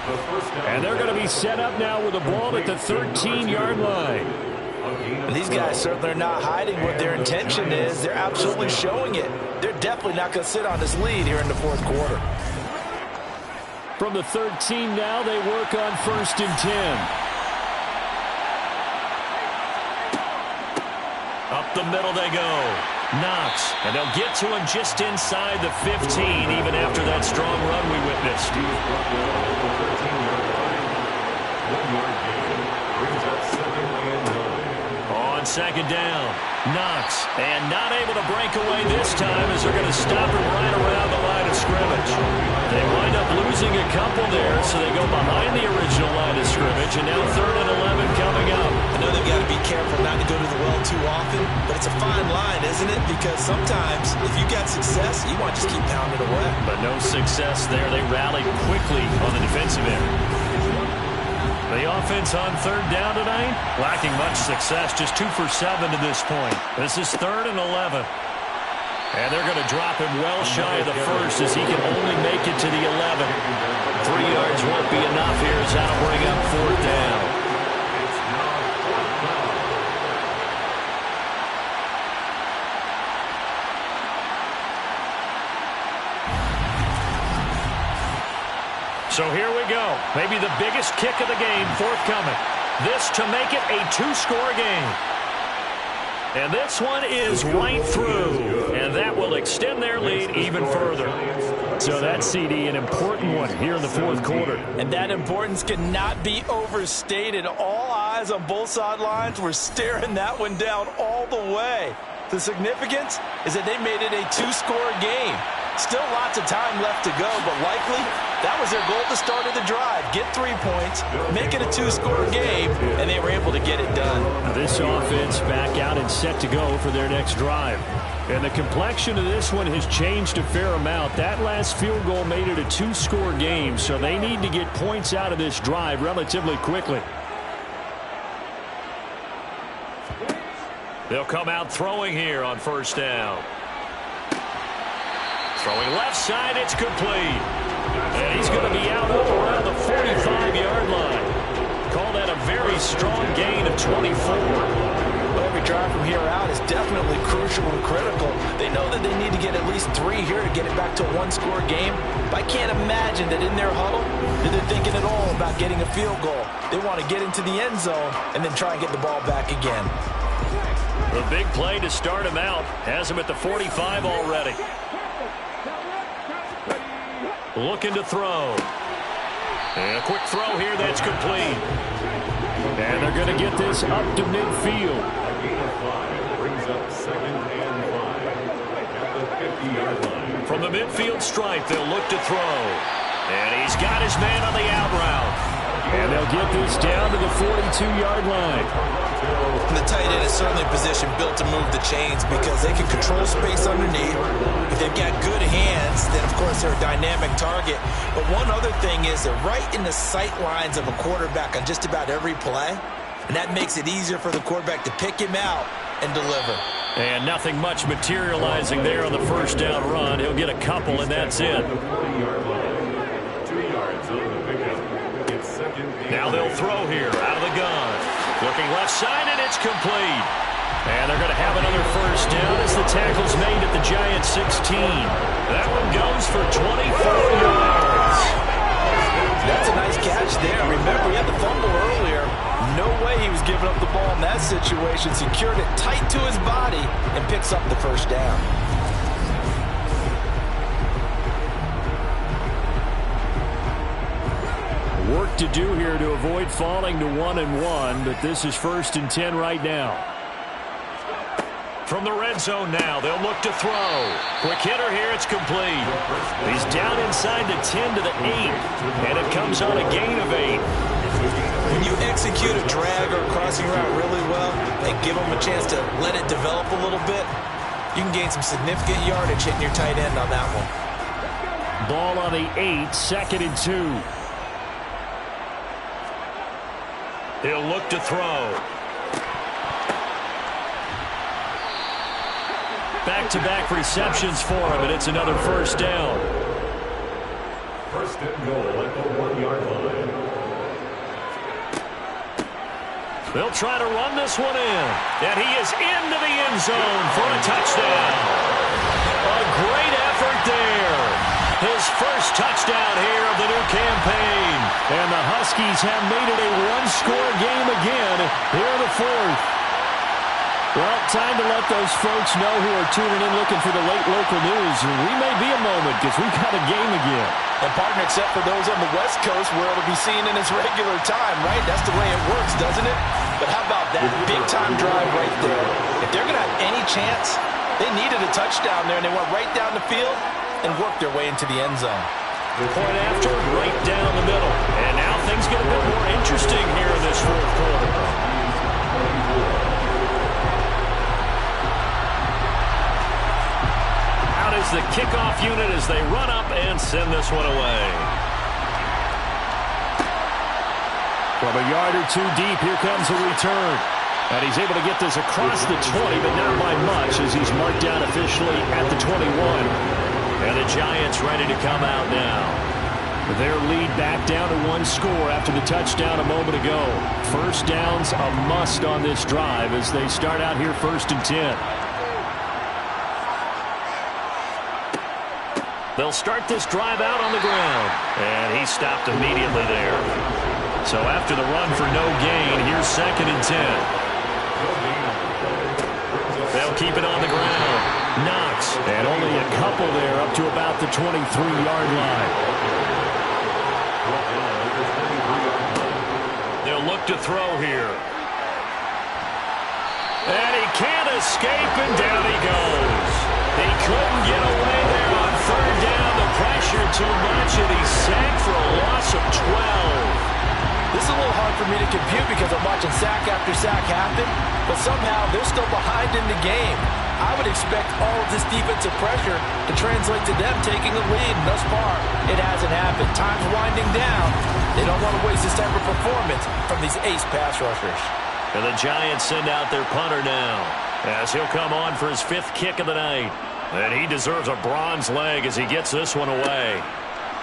And they're going to be set up now with the ball at the 13-yard line. And these guys certainly are not hiding what their intention is. They're absolutely showing it. They're definitely not going to sit on this lead here in the 4th quarter. From the 13 now, they work on 1st and 10. Up the middle they go. Knox. And they'll get to him just inside the 15, even after that strong run we witnessed. On 2nd down, Knox. And not able to break away this time as they're going to stop him right around the line of scrimmage. They wind up losing a couple there, so they go behind the original line of scrimmage, and now 3rd and 11 coming up. I know they've got to be careful not to go to the well too often, but it's a fine line, isn't it? Because sometimes if you got success, you want to just keep pounding away. But no success there. They rallied quickly on the defensive end. The offense on 3rd down tonight, lacking much success, just 2 for 7 to this point. This is 3rd and 11. And they're going to drop him well shy of the 1st as he can only make it to the 11. 3 yards won't be enough here as that'll bring up 4th down. So here we go. Maybe the biggest kick of the game forthcoming. This to make it a 2-score game. And this one is right through. And that will extend their lead even further. So that's, CD, an important one here in the 4th quarter. And that importance cannot be overstated. All eyes on both sidelines were staring that one down all the way. The significance is that they made it a 2-score game. Still lots of time left to go, but likely that was their goal at the start of the drive. Get 3 points, make it a 2-score game, and they were able to get it done. This offense back out and set to go for their next drive. And the complexion of this one has changed a fair amount. That last field goal made it a 2-score game, so they need to get points out of this drive relatively quickly. They'll come out throwing here on 1st down. Throwing left side, it's complete. And he's going to be out up around the 45-yard line. Call that a very strong gain of 24. Well, every drive from here out is definitely crucial and critical. They know that they need to get at least 3 here to get it back to a one-score game. But I can't imagine that in their huddle that they're thinking at all about getting a field goal. They want to get into the end zone and then try and get the ball back again. The big play to start him out has him at the 45 already. Looking to throw. And a quick throw here that's complete. And they're going to get this up to midfield. A gain of 5 brings up 2nd and 5 at the 50-yard line. From the midfield stripe, they'll look to throw. And he's got his man on the out route. And they'll get this down to the 42-yard line. And the tight end is certainly a position built to move the chains because they can control space underneath. If they've got good hands, then of course they're a dynamic target. But one other thing is they're right in the sight lines of a quarterback on just about every play. And that makes it easier for the quarterback to pick him out and deliver. And nothing much materializing there on the first down run. He'll get a couple, and that's it. 40-yard line. 2 yards on the pickup. It's 2nd and Now they'll throw here out of the gun. Looking left side, and it's complete. And they're going to have another first down as the tackle's made at the Giants' 16. That one goes for 24 yards. That's a nice catch there. Remember, he had the fumble earlier. No way he was giving up the ball in that situation. Secured it tight to his body and picks up the first down. Work to do here to avoid falling to 1-1, but this is 1st and 10 right now. From the red zone now, they'll look to throw. Quick hitter here, it's complete. He's down inside the 10 to the 8, and it comes on a gain of 8. When you execute a drag or a crossing route really well and give them a chance to let it develop a little bit, you can gain some significant yardage hitting your tight end on that one. Ball on the 8, 2nd and 2. He'll look to throw. Back-to-back receptions for him, and it's another first down. 1st and goal at the 1-yard line. They'll try to run this one in, and he is into the end zone for a touchdown. A great effort there. His first touchdown here of the new campaign. And the Huskies have made it a one-score game again here in the 4th. Well, time to let those folks know who are tuning in looking for the late local news. We may be a moment because we've got a game again. And partner, except for those on the West Coast where it'll be seen in its regular time, right? That's the way it works, doesn't it? But how about that big-time drive right there? If they're going to have any chance, they needed a touchdown there, and they went right down the field and worked their way into the end zone. Point after, right down the middle. And now things get a bit more interesting here in this 4th quarter. Out is the kickoff unit as they run up and send this one away. From a yard or 2 deep, here comes a return. And he's able to get this across the 20, but not by much as he's marked down officially at the 21. And the Giants ready to come out now. Their lead back down to 1 score after the touchdown a moment ago. First down's a must on this drive as they start out here 1st and 10. They'll start this drive out on the ground. And he stopped immediately there. So after the run for no gain, here's 2nd and 10. They'll keep it on the ground. Knox. And only a couple there up to about the 23-yard line. They'll look to throw here. And he can't escape, and down he goes. He couldn't get away there on 3rd down. The pressure too much, and he's sacked for a loss of 12. This is a little hard for me to compute because I'm watching sack after sack happen, but somehow they're still behind in the game. I would expect all of this defensive pressure to translate to them taking a lead, and thus far, it hasn't happened. Time's winding down. They don't want to waste this type of performance from these ace pass rushers. And the Giants send out their punter now as he'll come on for his 5th kick of the night. And he deserves a bronze leg as he gets this one away.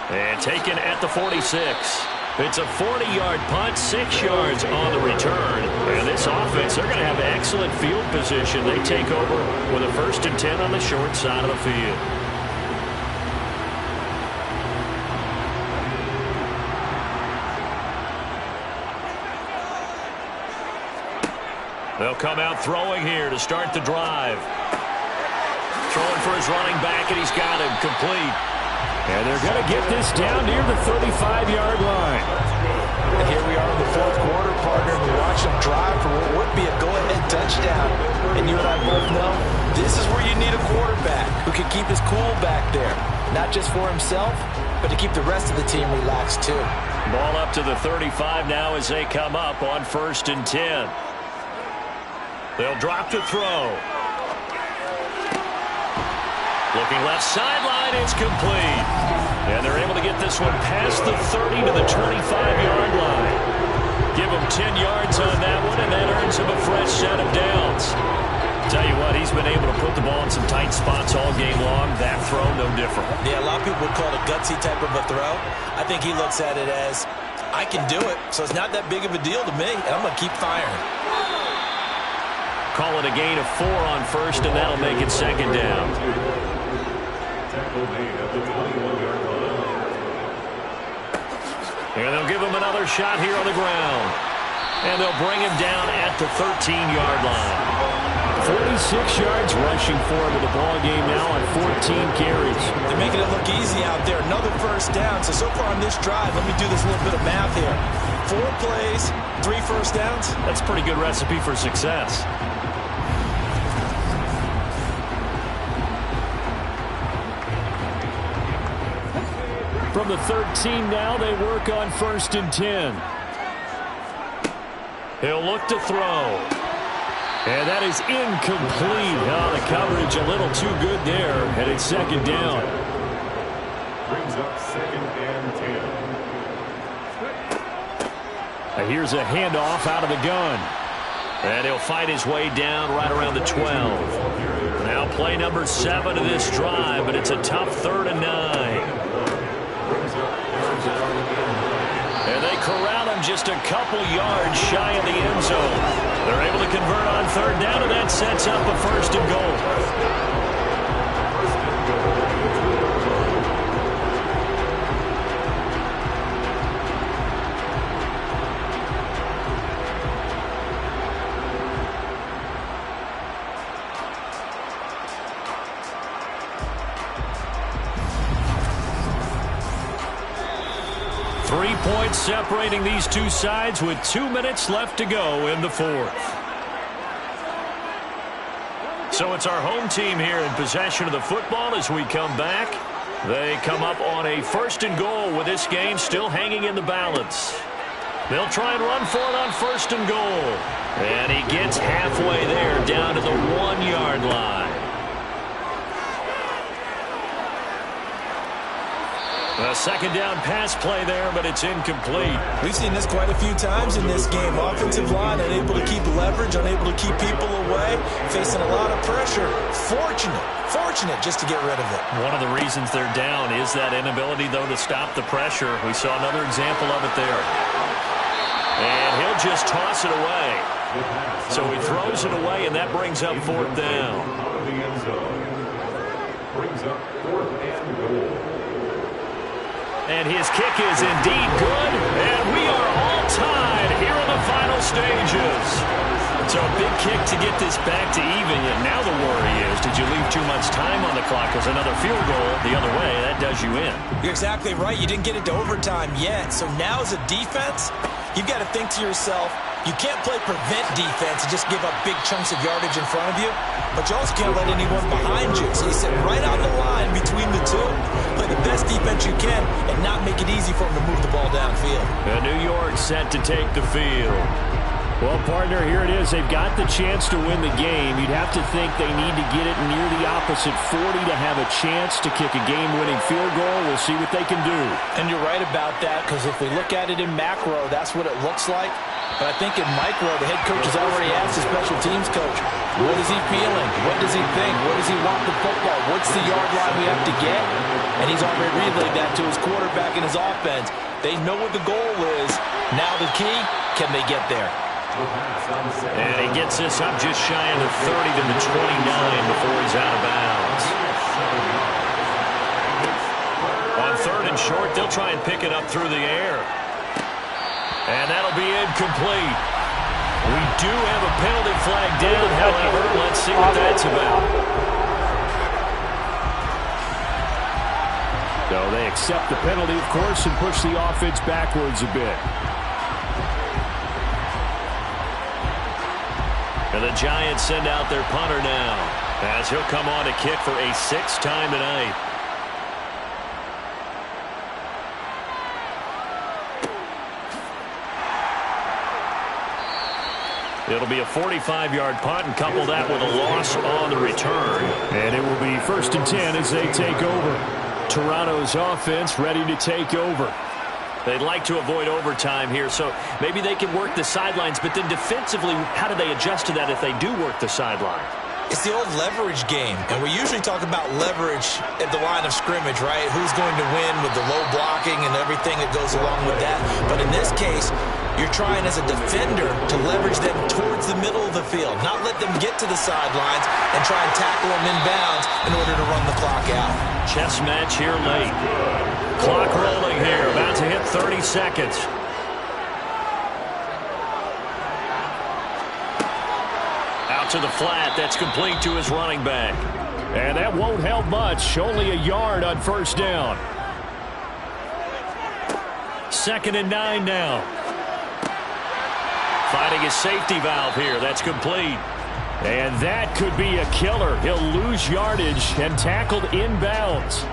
And taken at the 46. It's a 40-yard punt, 6 yards on the return. And this offense, they're going to have excellent field position. They take over with a 1st and 10 on the short side of the field. They'll come out throwing here to start the drive. Throwing for his running back, and he's got him complete. And they're going to get this down near the 35-yard line. And here we are in the 4th quarter, partner, and we watch them drive for what would be a go-ahead touchdown. And you and I both know this is where you need a quarterback who can keep his cool back there. Not just for himself, but to keep the rest of the team relaxed too. Ball up to the 35 now as they come up on 1st and 10. They'll drop to throw. Looking left sideline, it's complete. And they're able to get this one past the 30 to the 25-yard line. Give him 10 yards on that one, and that earns him a fresh set of downs. Tell you what, he's been able to put the ball in some tight spots all game long. That throw, no different. Yeah, a lot of people would call it a gutsy type of a throw. I think he looks at it as, I can do it, so it's not that big of a deal to me, and I'm going to keep firing. Call it a gain of 4 on 1st, and that'll make it 2nd down. Tackle made at the 21-yard line. And they'll give him another shot here on the ground. And they'll bring him down at the 13-yard line. 46 yards rushing for him in the ball game now on 14 carries. They're making it look easy out there. Another 1st down. So far on this drive, let me do this little bit of math here. 4 plays, 3 1st downs. That's a pretty good recipe for success. From the 13 now, they work on 1st and 10. He'll look to throw. And that is incomplete. Oh, the coverage a little too good there. And it's 2nd down. Brings up 2nd and 10. And here's a handoff out of the gun. And he'll fight his way down right around the 12. Now play number 7 of this drive, but it's a tough 3rd and 9. And they corral him just a couple yards shy of the end zone. They're able to convert on 3rd down, and that sets up a 1st and goal. Points separating these two sides with 2 minutes left to go in the 4th. So it's our home team here in possession of the football as we come back. They come up on a 1st and goal with this game still hanging in the balance. They'll try and run for it on 1st and goal. And he gets halfway there down to the 1-yard line. A 2nd down pass play there, but it's incomplete. We've seen this quite a few times in this game. Offensive line unable to keep leverage, unable to keep people away, facing a lot of pressure. Fortunate just to get rid of it. One of the reasons they're down is that inability, though, to stop the pressure. We saw another example of it there. And he'll just toss it away. So he throws it away, and that brings up 4th down. Out of the end zone. Brings up 4th and goal. And his kick is indeed good, and we are all tied here in the final stages. So a big kick to get this back to even, and now the worry is, did you leave too much time on the clock? Because another field goal the other way, that does you in. You're exactly right. You didn't get it to overtime yet. So now as a defense, you've got to think to yourself, you can't play prevent defense and just give up big chunks of yardage in front of you, but you also can't let anyone behind you. So you sit right on the line between the two, play the best defense you can, and not make it easy for them to move the ball downfield. And New York set to take the field. Well, partner, here it is. They've got the chance to win the game. You'd have to think they need to get it near the opposite 40 to have a chance to kick a game-winning field goal. We'll see what they can do. And you're right about that, because if we look at it in macro, that's what it looks like. But I think in micro, the head coach has already asked the special teams coach, what is he feeling? What does he think? What does he want the football? What's the yard line we have to get? And he's already relayed that to his quarterback and his offense. They know what the goal is. Now the key, can they get there? And he gets this up just shy of the 30 to the 29 before he's out of bounds. On 3rd and short, they'll try and pick it up through the air. And that'll be incomplete. We do have a penalty flag down, however. Let's see what that's about. So they accept the penalty, of course, and push the offense backwards a bit. And the Giants send out their punter now, as he'll come on to kick for a 6th time tonight. It'll be a 45-yard punt, and couple that with a loss on the return. And it will be 1st and 10 as they take over. Toronto's offense ready to take over. They'd like to avoid overtime here, so maybe they can work the sidelines, but then defensively, how do they adjust to that if they do work the sideline? It's the old leverage game, and we usually talk about leverage at the line of scrimmage, right? Who's going to win with the low blocking and everything that goes along with that. But in this case, you're trying as a defender to leverage them towards the middle of the field, not let them get to the sidelines and try and tackle them inbounds in order to run the clock out. Chess match here late. Clock rolling here, about to hit 30 seconds. Out to the flat, that's complete to his running back. And that won't help much, only a yard on 1st down. 2nd and 9 now. Finding his safety valve here, that's complete. And that could be a killer. He'll lose yardage and tackled inbounds.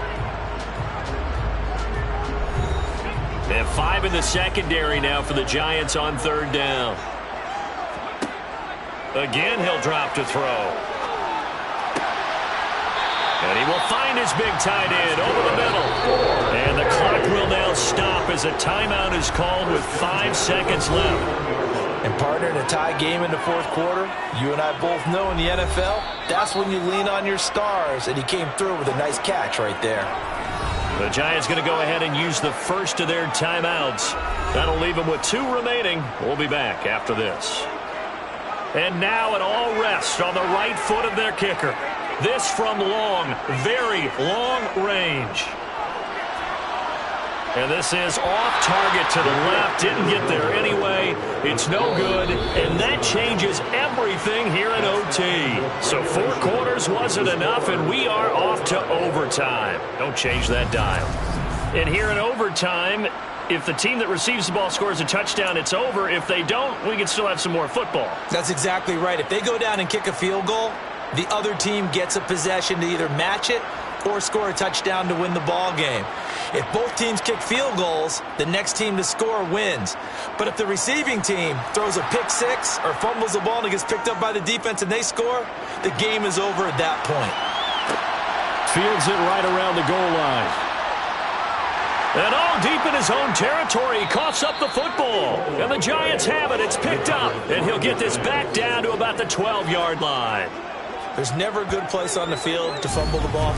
And 5 in the secondary now for the Giants on 3rd down. Again, he'll drop to throw. And he will find his big tight end over the middle. And the clock will now stop as a timeout is called with 5 seconds left. And partner, in a tie game in the 4th quarter, you and I both know in the NFL, that's when you lean on your stars. And he came through with a nice catch right there. The Giants going to go ahead and use the first of their timeouts. That'll leave them with 2 remaining. We'll be back after this. And now an all rest on the right foot of their kicker. This from long, very long range. And this is off target to the left. Didn't get there anyway. It's no good. And that changes everything here in OT. So 4 quarters wasn't enough, and we are off to overtime. Don't change that dial. And here in overtime, if the team that receives the ball scores a touchdown, it's over. If they don't, we can still have some more football. That's exactly right. If they go down and kick a field goal, the other team gets a possession to either match it or score a touchdown to win the ball game. If both teams kick field goals, the next team to score wins. But if the receiving team throws a pick 6 or fumbles the ball and it gets picked up by the defense and they score, the game is over at that point. Fields it right around the goal line. And all deep in his own territory, he coughs up the football. And the Giants have it. It's picked up. And he'll get this back down to about the 12-yard line. There's never a good place on the field to fumble the ball.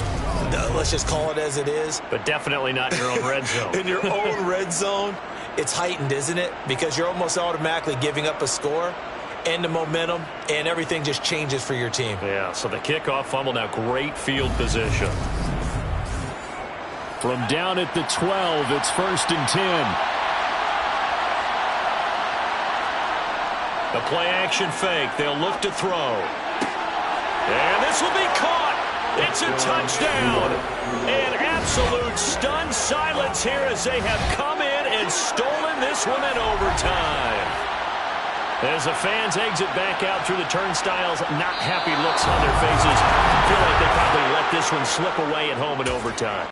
Let's just call it as it is. But definitely not in your own red zone. In your own red zone, it's heightened, isn't it? Because you're almost automatically giving up a score and the momentum, and everything just changes for your team. Yeah, so the kickoff fumble, now great field position. From down at the 12, it's 1st and 10. The play-action fake. They'll look to throw. And this will be caught. It's a touchdown. And absolute stunned silence here as they have come in and stolen this one in overtime. As the fans exit back out through the turnstiles, not happy looks on their faces. Feel like they probably let this one slip away at home in overtime.